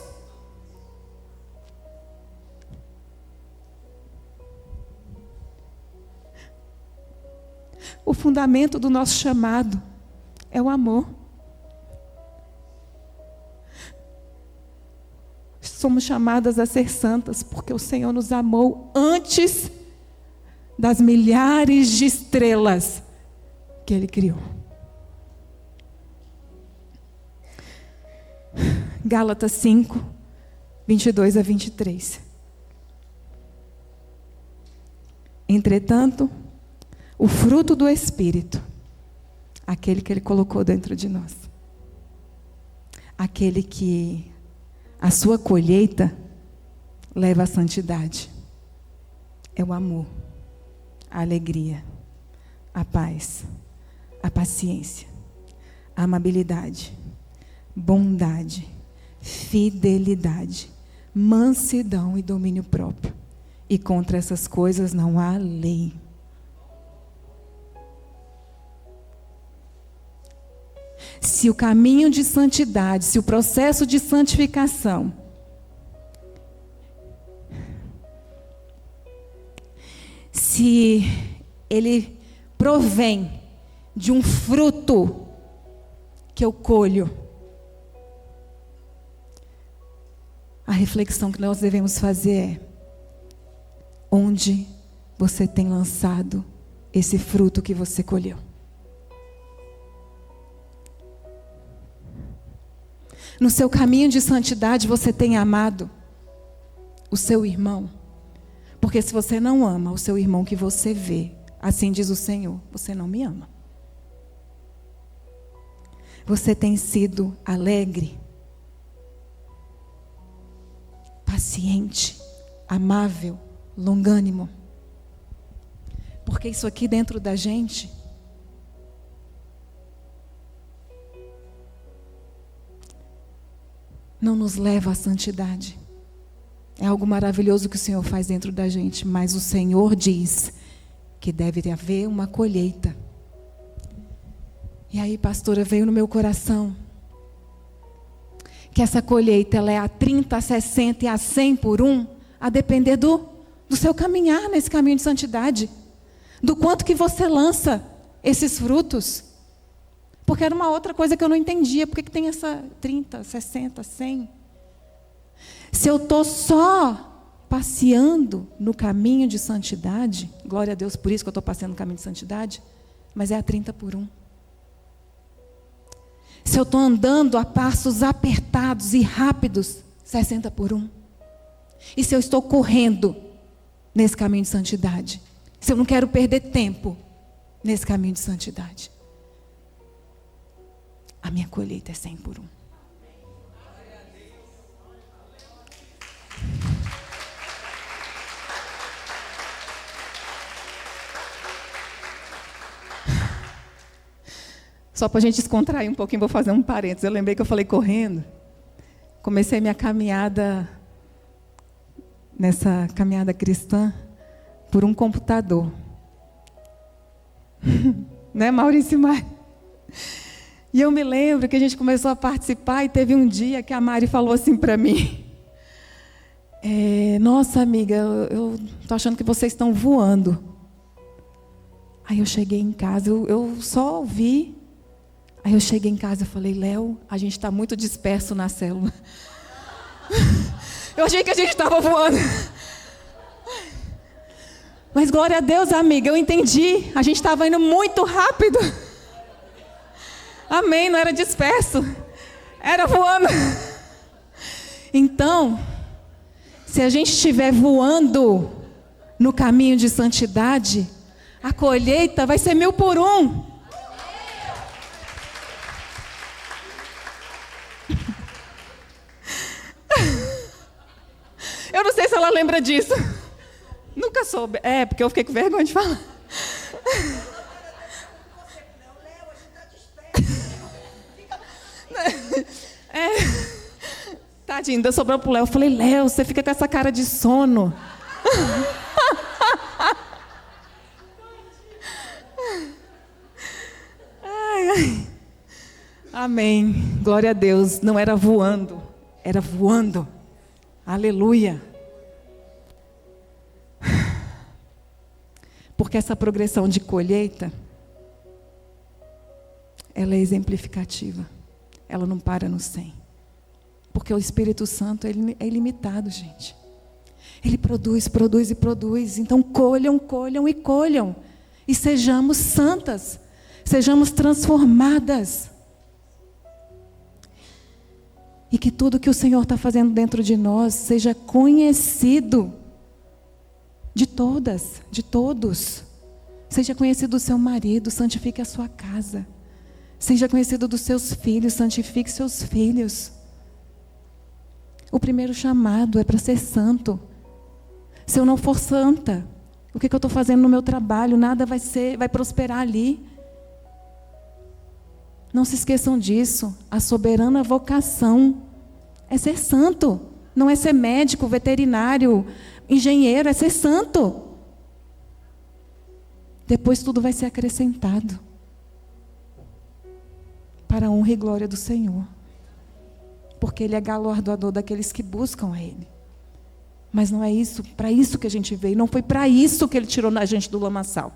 O fundamento do nosso chamado é o amor. Somos chamadas a ser santas porque o Senhor nos amou antes das milhares de estrelas que Ele criou. Gálatas 5, 22 a 23. Entretanto, o fruto do Espírito, aquele que Ele colocou dentro de nós, aquele que a sua colheita leva à santidade, é o amor, a alegria, a paz, a paciência, a amabilidade, bondade, fidelidade, mansidão e domínio próprio. E contra essas coisas não há lei. Se o caminho de santidade, se o processo de santificação se ele provém de um fruto que eu colho, a reflexão que nós devemos fazer é: onde você tem lançado esse fruto que você colheu? No seu caminho de santidade, você tem amado o seu irmão? Porque se você não ama o seu irmão que você vê, assim diz o Senhor, você não me ama. Você tem sido alegre, paciente, amável, longânimo? Porque isso aqui dentro da gente não nos leva à santidade. É algo maravilhoso que o Senhor faz dentro da gente, mas o Senhor diz que deve haver uma colheita. E aí, pastora, veio no meu coração que essa colheita ela é a 30, a 60 e a 100 por um, a depender do seu caminhar nesse caminho de santidade, do quanto que você lança esses frutos. Porque era uma outra coisa que eu não entendia. Por que tem essa 30, 60, 100? Se eu estou só passeando no caminho de santidade, glória a Deus por isso que eu estou passeando no caminho de santidade, mas é a 30 por um. Se eu estou andando a passos apertados e rápidos, 60 por um. E se eu estou correndo nesse caminho de santidade, se eu não quero perder tempo nesse caminho de santidade, a minha colheita é 100 por um. Só para a gente descontrair um pouquinho, vou fazer um parênteses. Eu lembrei que eu falei correndo. Comecei minha caminhada, nessa caminhada cristã, por um computador. Né, Maurício Maia? E eu me lembro que a gente começou a participar e teve um dia que a Mari falou assim para mim: nossa, amiga, eu estou achando que vocês estão voando. Aí eu cheguei em casa, eu só ouvi. Aí eu cheguei em casa e falei: Léo, a gente está muito disperso na célula. Eu achei que a gente estava voando. Mas glória a Deus, amiga, eu entendi. A gente estava indo muito rápido. Amém, não era disperso. Era voando. Então, se a gente estiver voando no caminho de santidade, a colheita vai ser 1000 por um. Eu não sei se ela lembra disso. Nunca soube. Porque eu fiquei com vergonha de falar. Tadinho, ainda sobrou pro Léo. Eu falei: Léo, você fica com essa cara de sono. Ai. Amém. Glória a Deus. Não era voando, era voando. Aleluia. Porque essa progressão de colheita, ela é exemplificativa. Ela não para no 100. Porque o Espírito Santo, ele é ilimitado, gente. Ele produz, produz e produz. Então colham, colham e colham. E sejamos santas. Sejamos transformadas. E que tudo que o Senhor está fazendo dentro de nós seja conhecido de todas, de todos. Seja conhecido do seu marido, santifique a sua casa. Seja conhecido dos seus filhos, santifique seus filhos. O primeiro chamado é para ser santo. Se eu não for santa, o que eu estou fazendo no meu trabalho? Nada vai prosperar ali. Não se esqueçam disso. A soberana vocação é ser santo. Não é ser médico, veterinário, engenheiro, é ser santo. Depois tudo vai ser acrescentado. Para a honra e glória do Senhor. Porque Ele é galardoador daqueles que buscam a Ele. Mas não é isso, para isso que a gente veio. Não foi para isso que Ele tirou a gente do lamaçal.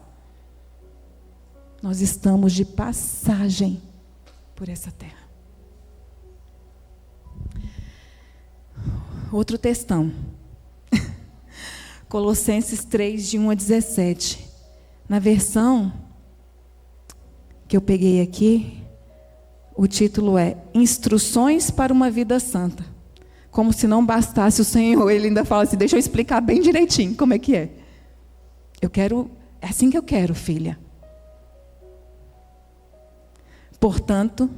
Nós estamos de passagem por essa terra. Outro textão. Colossenses 3, de 1 a 17. Na versão que eu peguei aqui, o título é Instruções para uma Vida Santa. Como se não bastasse o Senhor, Ele ainda fala assim, deixa eu explicar bem direitinho como é que é. É assim que eu quero, filha. Portanto,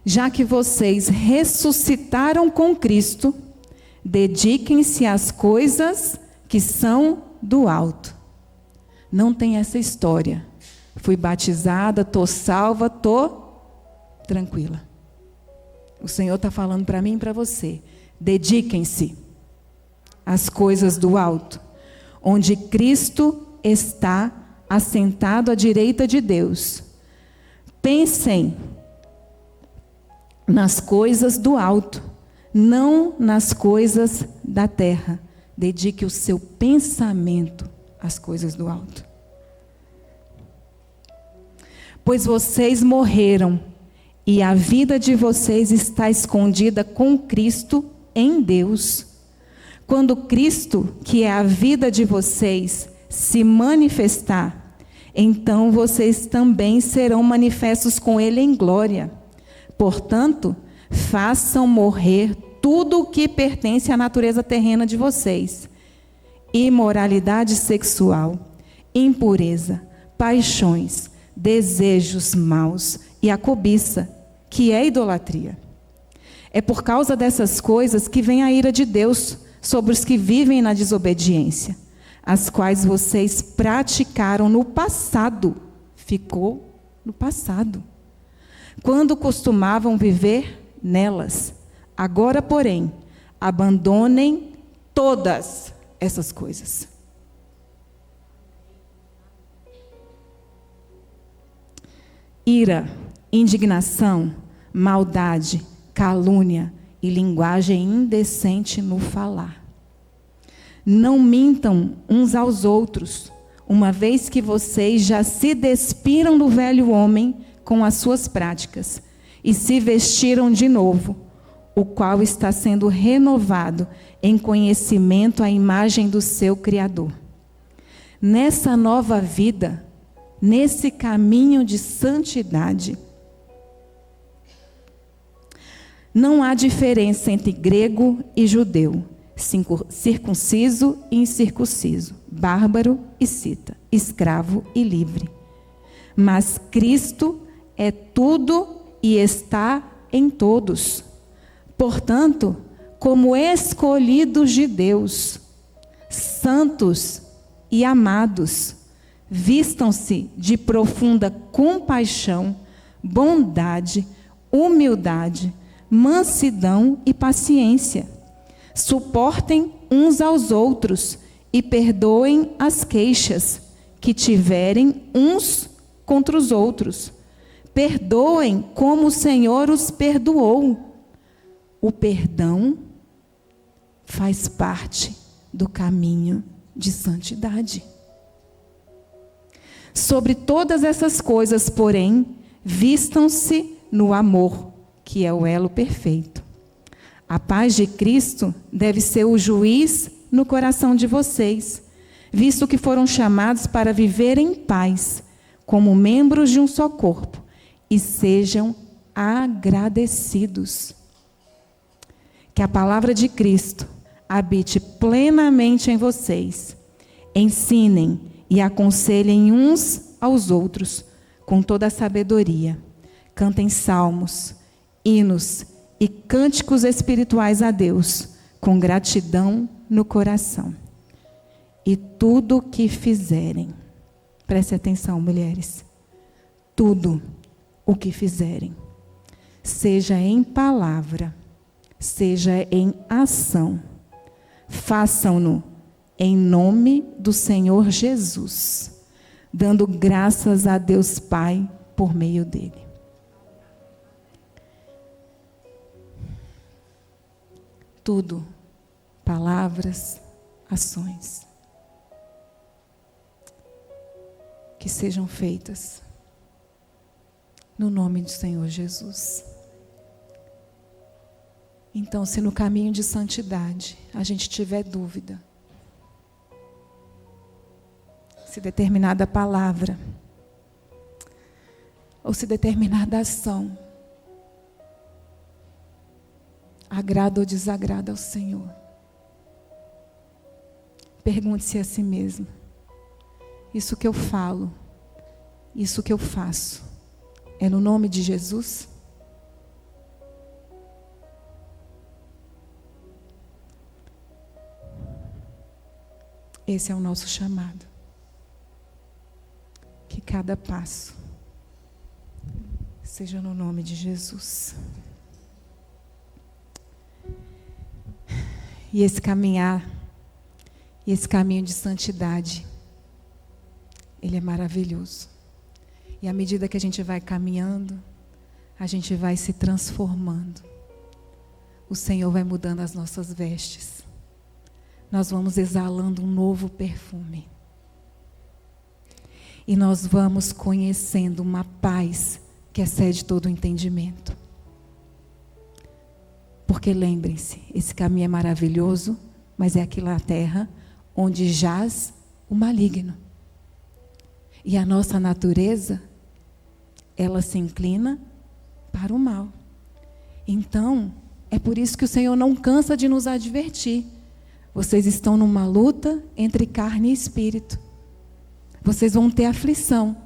já que vocês ressuscitaram com Cristo, dediquem-se às coisas que são do alto. Não tem essa história. Fui batizada, estou salva, estou tranquila. O Senhor está falando para mim e para você. Dediquem-se às coisas do alto, onde Cristo está assentado à direita de Deus. Pensem nas coisas do alto, não nas coisas da terra. Dedique o seu pensamento às coisas do alto. Pois vocês morreram, e a vida de vocês está escondida com Cristo em Deus. Quando Cristo, que é a vida de vocês, se manifestar, então vocês também serão manifestos com Ele em glória. Portanto, façam morrer tudo o que pertence à natureza terrena de vocês: imoralidade sexual, impureza, paixões, desejos maus e a cobiça, que é idolatria. É por causa dessas coisas que vem a ira de Deus sobre os que vivem na desobediência, as quais vocês praticaram no passado. Ficou no passado, quando costumavam viver nelas. Agora, porém, abandonem todas essas coisas. Ira, indignação, maldade, calúnia e linguagem indecente no falar. Não mintam uns aos outros, uma vez que vocês já se despiram do velho homem com as suas práticas e se vestiram de novo, o qual está sendo renovado em conhecimento à imagem do seu Criador. Nessa nova vida, nesse caminho de santidade, não há diferença entre grego e judeu, circunciso e incircunciso, bárbaro e cita, escravo e livre. Mas Cristo é tudo e está em todos. Portanto, como escolhidos de Deus, santos e amados, vistam-se de profunda compaixão, bondade, humildade, mansidão e paciência. Suportem uns aos outros e perdoem as queixas que tiverem uns contra os outros. perdoem como o Senhor os perdoou. O perdão faz parte do caminho de santidade. Sobre todas essas coisas, porém, vistam-se no amor, que é o elo perfeito. A paz de Cristo deve ser o juiz no coração de vocês, visto que foram chamados para viver em paz, como membros de um só corpo, e sejam agradecidos. Que a palavra de Cristo habite plenamente em vocês. Ensinem e aconselhem uns aos outros com toda a sabedoria. Cantem salmos, hinos e cânticos espirituais a Deus, com gratidão no coração. E tudo o que fizerem, preste atenção, mulheres, tudo o que fizerem, seja em palavra, seja em ação, façam-no em nome do Senhor Jesus, dando graças a Deus Pai por meio dele. Tudo, palavras, ações, que sejam feitas no nome do Senhor Jesus. Então, se no caminho de santidade a gente tiver dúvida, se determinada palavra ou se determinada ação agrada ou desagrada ao Senhor, pergunte-se a si mesmo: isso que eu falo, isso que eu faço, é no nome de Jesus? Esse é o nosso chamado. Que cada passo seja no nome de Jesus. E esse caminhar, e esse caminho de santidade, ele é maravilhoso. E à medida que a gente vai caminhando, a gente vai se transformando. O Senhor vai mudando as nossas vestes. Nós vamos exalando um novo perfume. E nós vamos conhecendo uma paz que excede todo o entendimento. Porque lembrem-se, esse caminho é maravilhoso, mas é aqui na terra onde jaz o maligno. E a nossa natureza, ela se inclina para o mal. Então, é por isso que o Senhor não cansa de nos advertir. Vocês estão numa luta entre carne e espírito. Vocês vão ter aflição.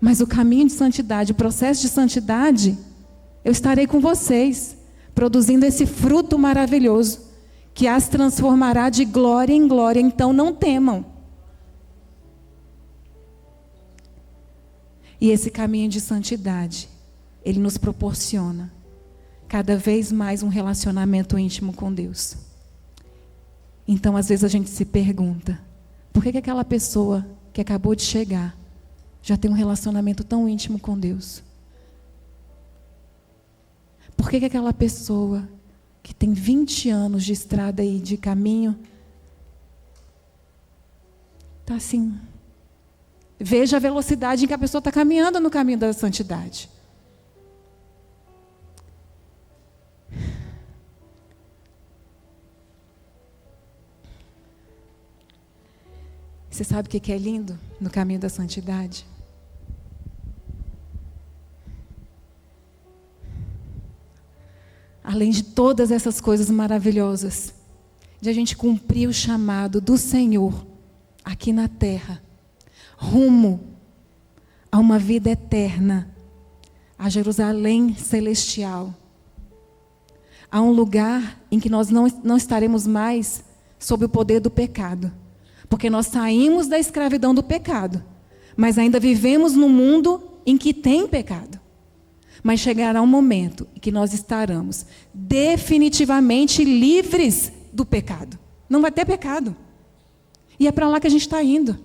Mas o caminho de santidade, o processo de santidade, eu estarei com vocês, produzindo esse fruto maravilhoso, que as transformará de glória em glória. Então não temam. E esse caminho de santidade, ele nos proporciona cada vez mais um relacionamento íntimo com Deus. Então, às vezes a gente se pergunta, por que aquela pessoa que acabou de chegar já tem um relacionamento tão íntimo com Deus? Por que aquela pessoa que tem 20 anos de estrada e de caminho está assim? Veja a velocidade em que a pessoa está caminhando no caminho da santidade. Você sabe o que é lindo no caminho da santidade? Além de todas essas coisas maravilhosas, de a gente cumprir o chamado do Senhor aqui na terra, rumo a uma vida eterna, a Jerusalém celestial, a um lugar em que nós não estaremos mais sob o poder do pecado, porque nós saímos da escravidão do pecado, mas ainda vivemos num mundo em que tem pecado. Mas chegará um momento em que nós estaremos definitivamente livres do pecado. Não vai ter pecado. E é para lá que a gente está indo.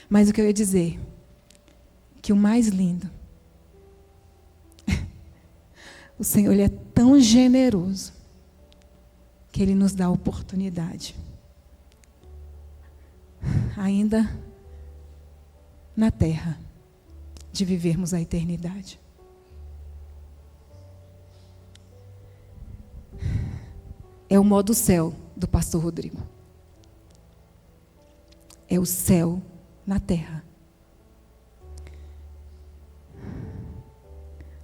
Mas o que eu ia dizer, que o mais lindo, o Senhor, Ele é tão generoso que Ele nos dá a oportunidade, ainda na terra, de vivermos a eternidade. É o modo céu do pastor Rodrigo. É o céu na terra.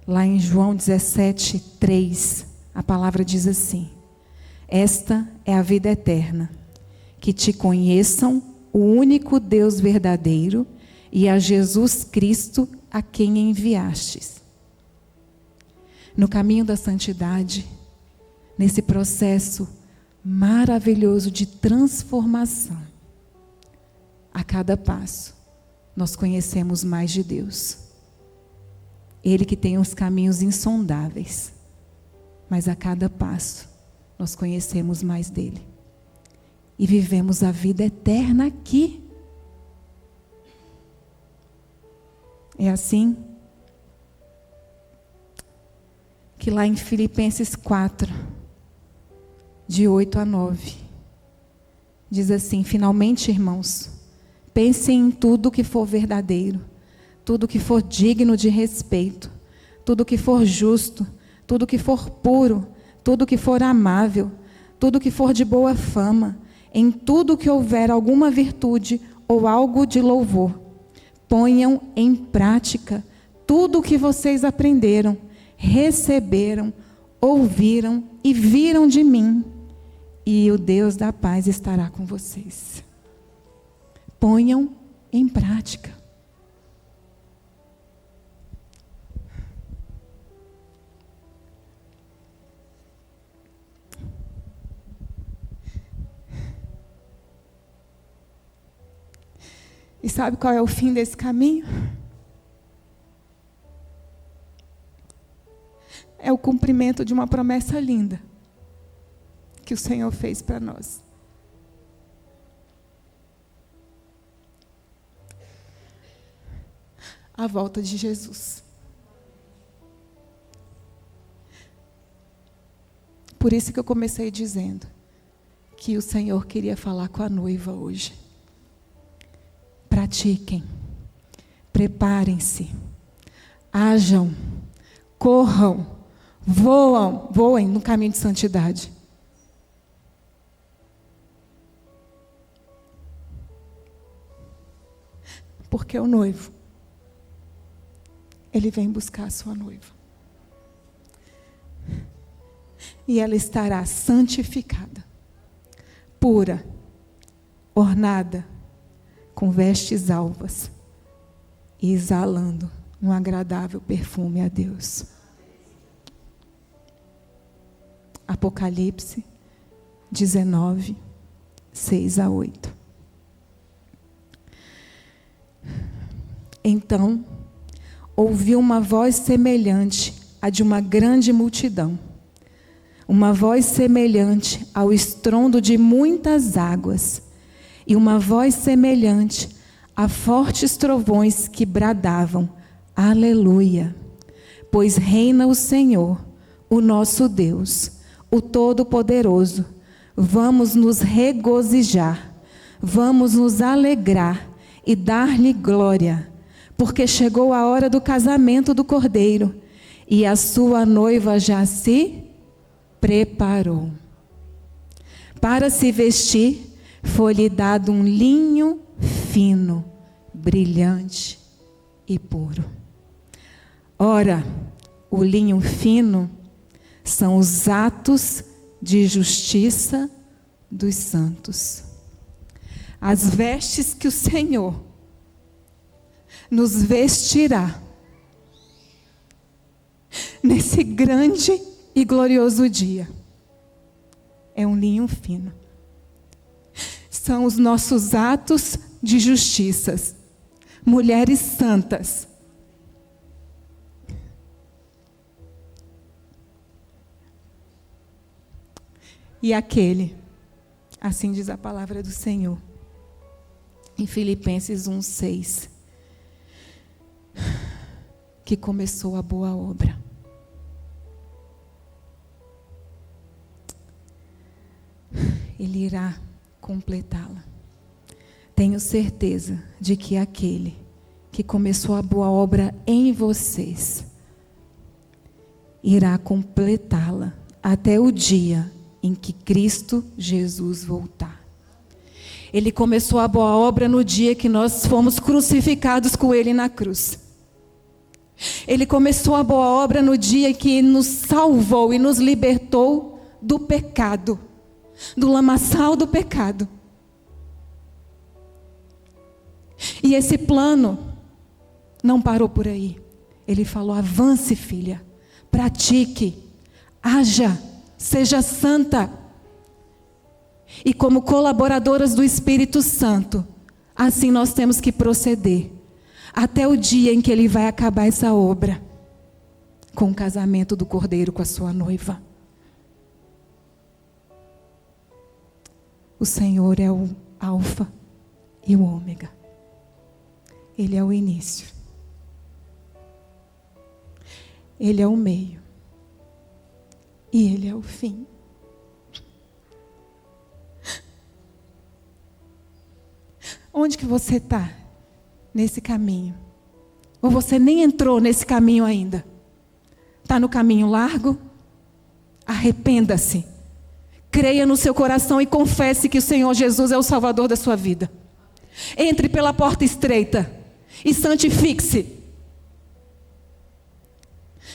Lá em João 17:3, a palavra diz assim: esta é a vida eterna, que te conheçam, o único Deus verdadeiro, e a Jesus Cristo, a quem enviastes. No caminho da santidade, nesse processo maravilhoso de transformação, a cada passo, nós conhecemos mais de Deus. Ele que tem os caminhos insondáveis, mas a cada passo, nós conhecemos mais dele. E vivemos a vida eterna aqui. É assim que lá em Filipenses 4, de 8 a 9, diz assim: finalmente, irmãos, pensem em tudo que for verdadeiro, tudo que for digno de respeito, tudo que for justo, tudo que for puro, tudo que for amável, tudo que for de boa fama, em tudo que houver alguma virtude ou algo de louvor, ponham em prática tudo o que vocês aprenderam, receberam, ouviram e viram de mim, e o Deus da paz estará com vocês. Ponham em prática. E sabe qual é o fim desse caminho? É o cumprimento de uma promessa linda que o Senhor fez para nós. A volta de Jesus. Por isso que eu comecei dizendo que o Senhor queria falar com a noiva hoje. Pratiquem, preparem-se, hajam, corram, voem no caminho de santidade. Porque o noivo, ele vem buscar a sua noiva. E ela estará santificada, pura, ornada, com vestes alvas, e exalando um agradável perfume a Deus. Apocalipse 19, 6 a 8. Então, ouvi uma voz semelhante à de uma grande multidão, uma voz semelhante ao estrondo de muitas águas, e uma voz semelhante a fortes trovões que bradavam: aleluia! Pois reina o Senhor, o nosso Deus, o Todo-Poderoso. Vamos nos regozijar, vamos nos alegrar e dar-lhe glória, porque chegou a hora do casamento do Cordeiro, e a sua noiva já se preparou. Para se vestir, foi-lhe dado um linho fino, brilhante e puro. Ora, o linho fino são os atos de justiça dos santos. As vestes que o Senhor nos vestirá nesse grande e glorioso dia é um linho fino. São os nossos atos de justiça, mulheres santas. E aquele, assim diz a palavra do Senhor, em Filipenses 1:6. que começou a boa obra. Ele irá completá-la. Tenho certeza de que aquele que começou a boa obra em vocês irá completá-la até o dia em que Cristo Jesus voltar. Ele começou a boa obra no dia que nós fomos crucificados com Ele na cruz. Ele começou a boa obra no dia que nos salvou e nos libertou do pecado, do lamaçal do pecado. E esse plano não parou por aí. Ele falou: avance, filha, pratique, haja, seja santa. E como colaboradoras do Espírito Santo, assim nós temos que proceder, até o dia em que Ele vai acabar essa obra, com o casamento do Cordeiro com a sua noiva. O Senhor é o Alfa e o Ômega. Ele é o início. Ele é o meio. E Ele é o fim. Onde que você está nesse caminho? Ou você nem entrou nesse caminho ainda? Está no caminho largo? Arrependa-se. Creia no seu coração e confesse que o Senhor Jesus é o Salvador da sua vida. Entre pela porta estreita e santifique-se.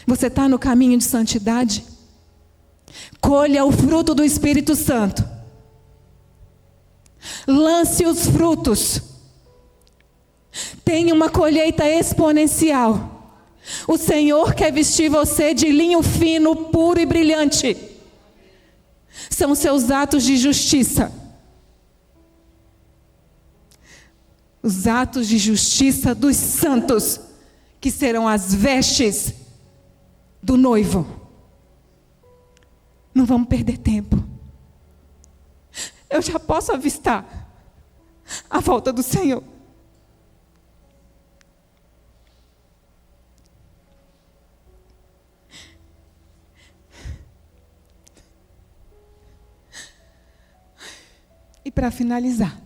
Você está no caminho de santidade? Colha o fruto do Espírito Santo. Lance os frutos. Tenha uma colheita exponencial. O Senhor quer vestir você de linho fino, puro e brilhante. São seus atos de justiça. Os atos de justiça dos santos, que serão as vestes do noivo. Não vamos perder tempo. Eu já posso avistar a volta do Senhor. E para finalizar,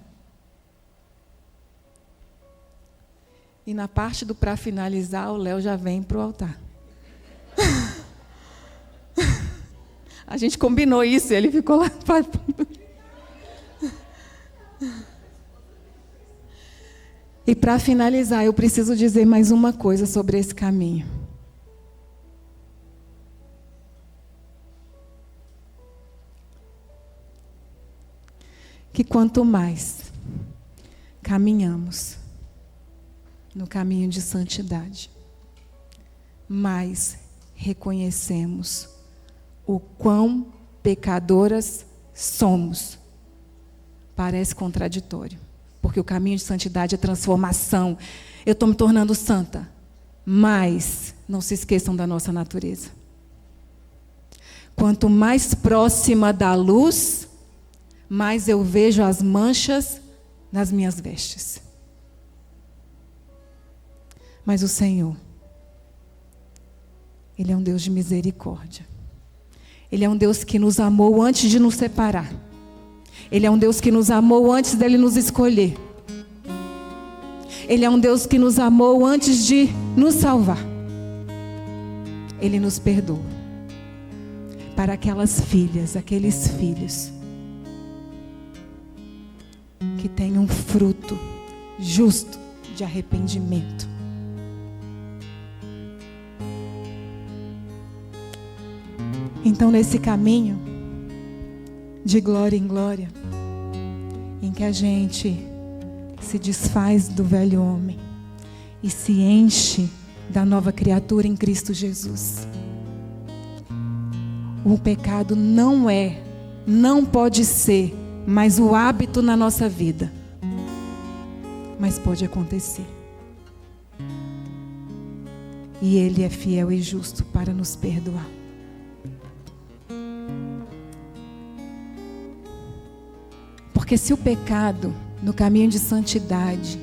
e na parte do para finalizar, o Léo já vem para o altar. A gente combinou isso, ele ficou lá. E para finalizar, eu preciso dizer mais uma coisa sobre esse caminho. Que quanto mais caminhamos no caminho de santidade, mais reconhecemos o quão pecadoras somos. Parece contraditório, porque o caminho de santidade é transformação. Eu estou me tornando santa, mas não se esqueçam da nossa natureza. Quanto mais próxima da luz, mais eu vejo as manchas nas minhas vestes. Mas o Senhor, Ele é um Deus de misericórdia. Ele é um Deus que nos amou antes de nos separar. Ele é um Deus que nos amou antes dele nos escolher. Ele é um Deus que nos amou antes de nos salvar. Ele nos perdoa. Para aquelas filhas, aqueles filhos que têm um fruto justo de arrependimento. Então, nesse caminho de glória em glória, em que a gente se desfaz do velho homem e se enche da nova criatura em Cristo Jesus, o pecado não pode ser mais o hábito na nossa vida, mas pode acontecer. E Ele é fiel e justo para nos perdoar. Porque se o pecado no caminho de santidade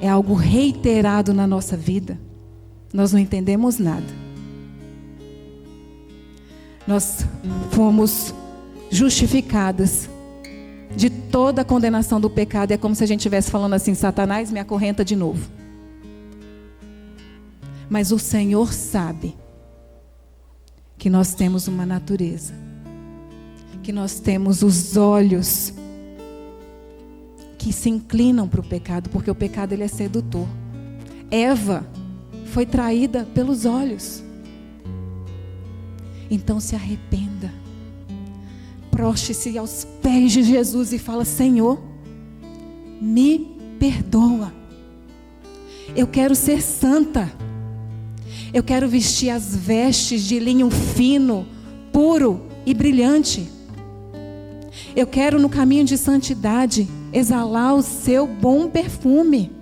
é algo reiterado na nossa vida, nós não entendemos nada. Nós fomos justificadas de toda a condenação do pecado. É como se a gente estivesse falando assim: Satanás, me acorrenta de novo. Mas o Senhor sabe que nós temos uma natureza, que nós temos os olhos que se inclinam para o pecado, porque o pecado ele é sedutor. Eva foi traída pelos olhos. Então se arrependa, proste-se aos pés de Jesus e fala: Senhor, me perdoa, eu quero ser santa, eu quero vestir as vestes de linho fino, puro e brilhante. Eu quero, no caminho de santidade, exalar o seu bom perfume.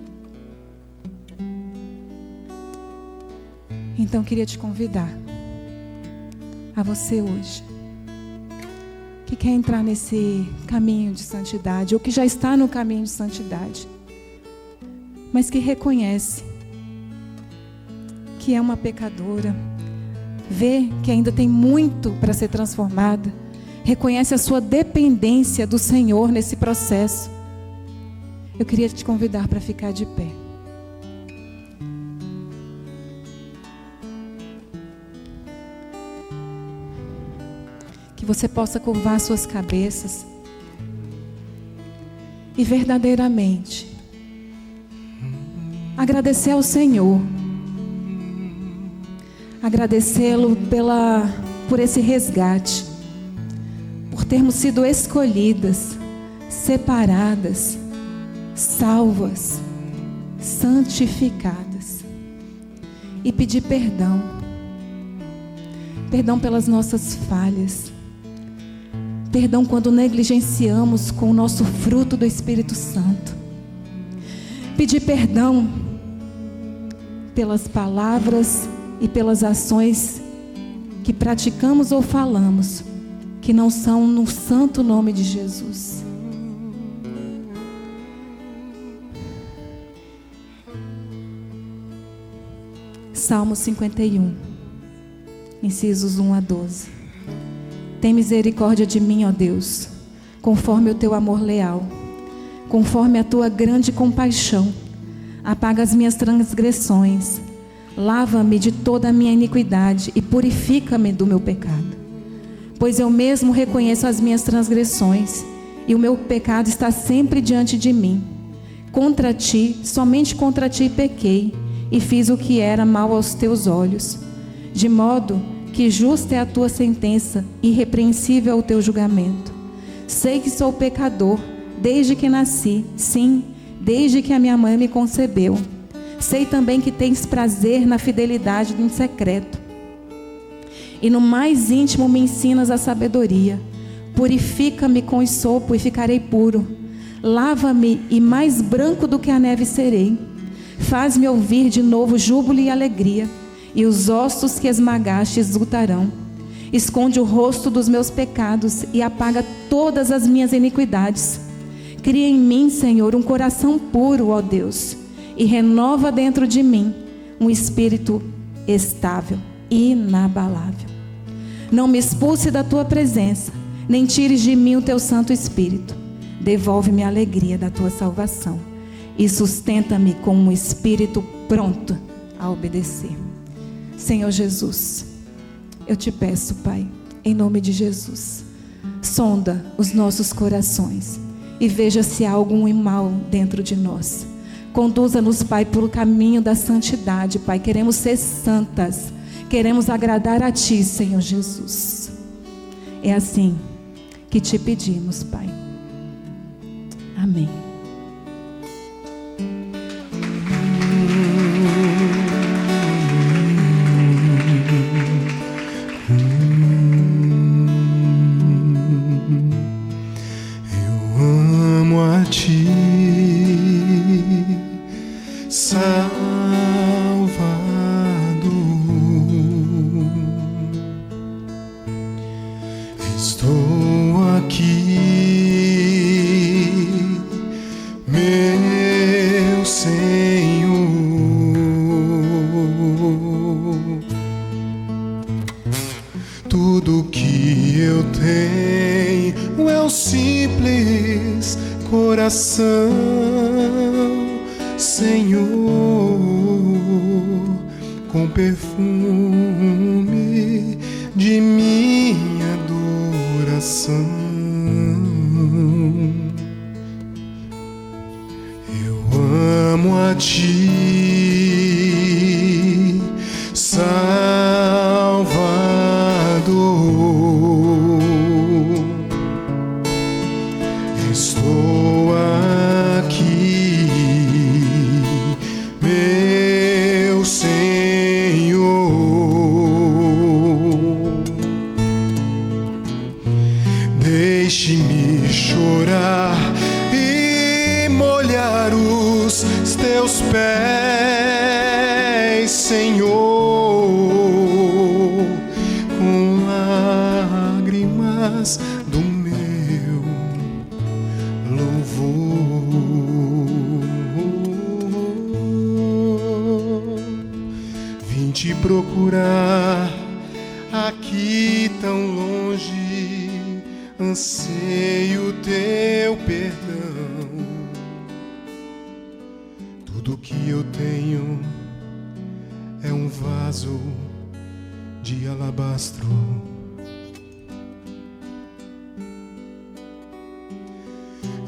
Então eu queria te convidar, a você hoje, que quer entrar nesse caminho de santidade, ou que já está no caminho de santidade, mas que reconhece que é uma pecadora, vê que ainda tem muito para ser transformada, reconhece a sua dependência do Senhor nesse processo. Eu queria te convidar para ficar de pé. Que você possa curvar suas cabeças e verdadeiramente agradecer ao Senhor, agradecê-lo por esse resgate, por termos sido escolhidas, separadas, salvas, santificadas, e pedir perdão pelas nossas falhas, perdão quando negligenciamos com o nosso fruto do Espírito Santo, pedir perdão pelas palavras e pelas ações que praticamos ou falamos que não são no santo nome de Jesus. Salmo 51, incisos 1 a 12. Tem misericórdia de mim, ó Deus, conforme o teu amor leal, conforme a tua grande compaixão. Apaga as minhas transgressões, lava-me de toda a minha iniquidade e purifica-me do meu pecado. Pois eu mesmo reconheço as minhas transgressões e o meu pecado está sempre diante de mim. Contra ti, somente contra ti pequei e fiz o que era mal aos teus olhos, de modo que justa é a tua sentença e irrepreensível é o teu julgamento. Sei que sou pecador desde que nasci, sim, desde que a minha mãe me concebeu. Sei também que tens prazer na fidelidade do secreto, e no mais íntimo me ensinas a sabedoria. Purifica-me com esopo e ficarei puro. Lava-me e mais branco do que a neve serei. Faz-me ouvir de novo júbilo e alegria, e os ossos que esmagaste exultarão. Esconde o rosto dos meus pecados e apaga todas as minhas iniquidades. Cria em mim, Senhor, um coração puro, ó Deus, e renova dentro de mim um espírito estável e inabalável. Não me expulse da tua presença, nem tires de mim o teu Santo Espírito. Devolve-me a alegria da tua salvação e sustenta-me com um espírito pronto a obedecer. Senhor Jesus, eu te peço, Pai, em nome de Jesus, sonda os nossos corações e veja se há algum mal dentro de nós. Conduza-nos, Pai, pelo caminho da santidade, Pai. Queremos ser santas, queremos agradar a Ti, Senhor Jesus. É assim que te pedimos, Pai. Amém. Meu Senhor. Tudo que eu tenho é um simples coração, Senhor, com perfume de minha adoração. Eu amo a Ti, Salvador. Estou aqui, meu Senhor. Deixe-me chorar e molhar os Teus pés, Senhor, com lágrimas do meu louvor. Vim Te procurar aqui tão longe, anseio Teu perdão. Tudo que eu tenho é um vaso de alabastro.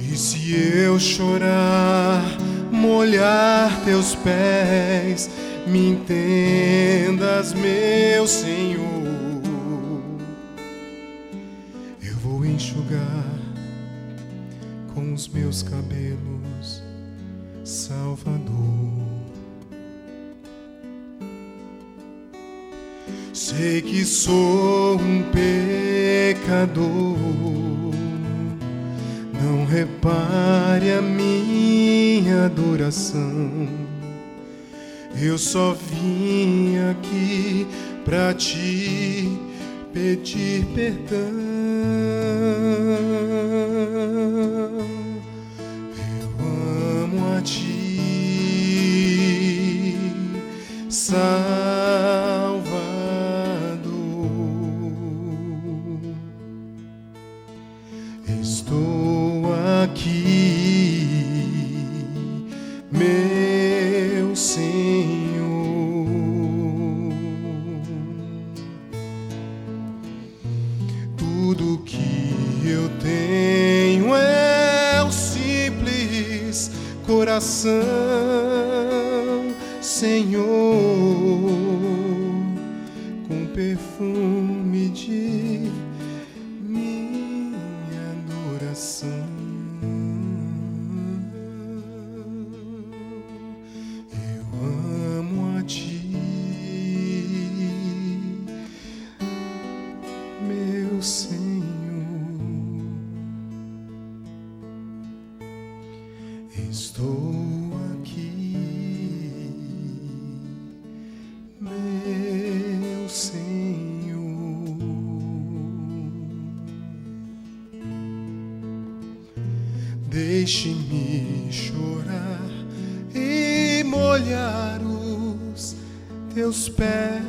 E se eu chorar, molhar Teus pés, me entendas, meu Senhor. Eu vou enxugar com os meus cabelos, Salvador. Sei que sou um pecador, não repare a minha adoração. Eu só vim aqui pra Te pedir perdão. Eu amo a Ti, Salvador. Estou aqui, meu Senhor. Tudo que eu tenho é um simples coração, Senhor, com perfume de minha adoração. Eu amo a Ti, meu Senhor. Estou aqui, meu Senhor. Deixe-me chorar e molhar os Teus pés,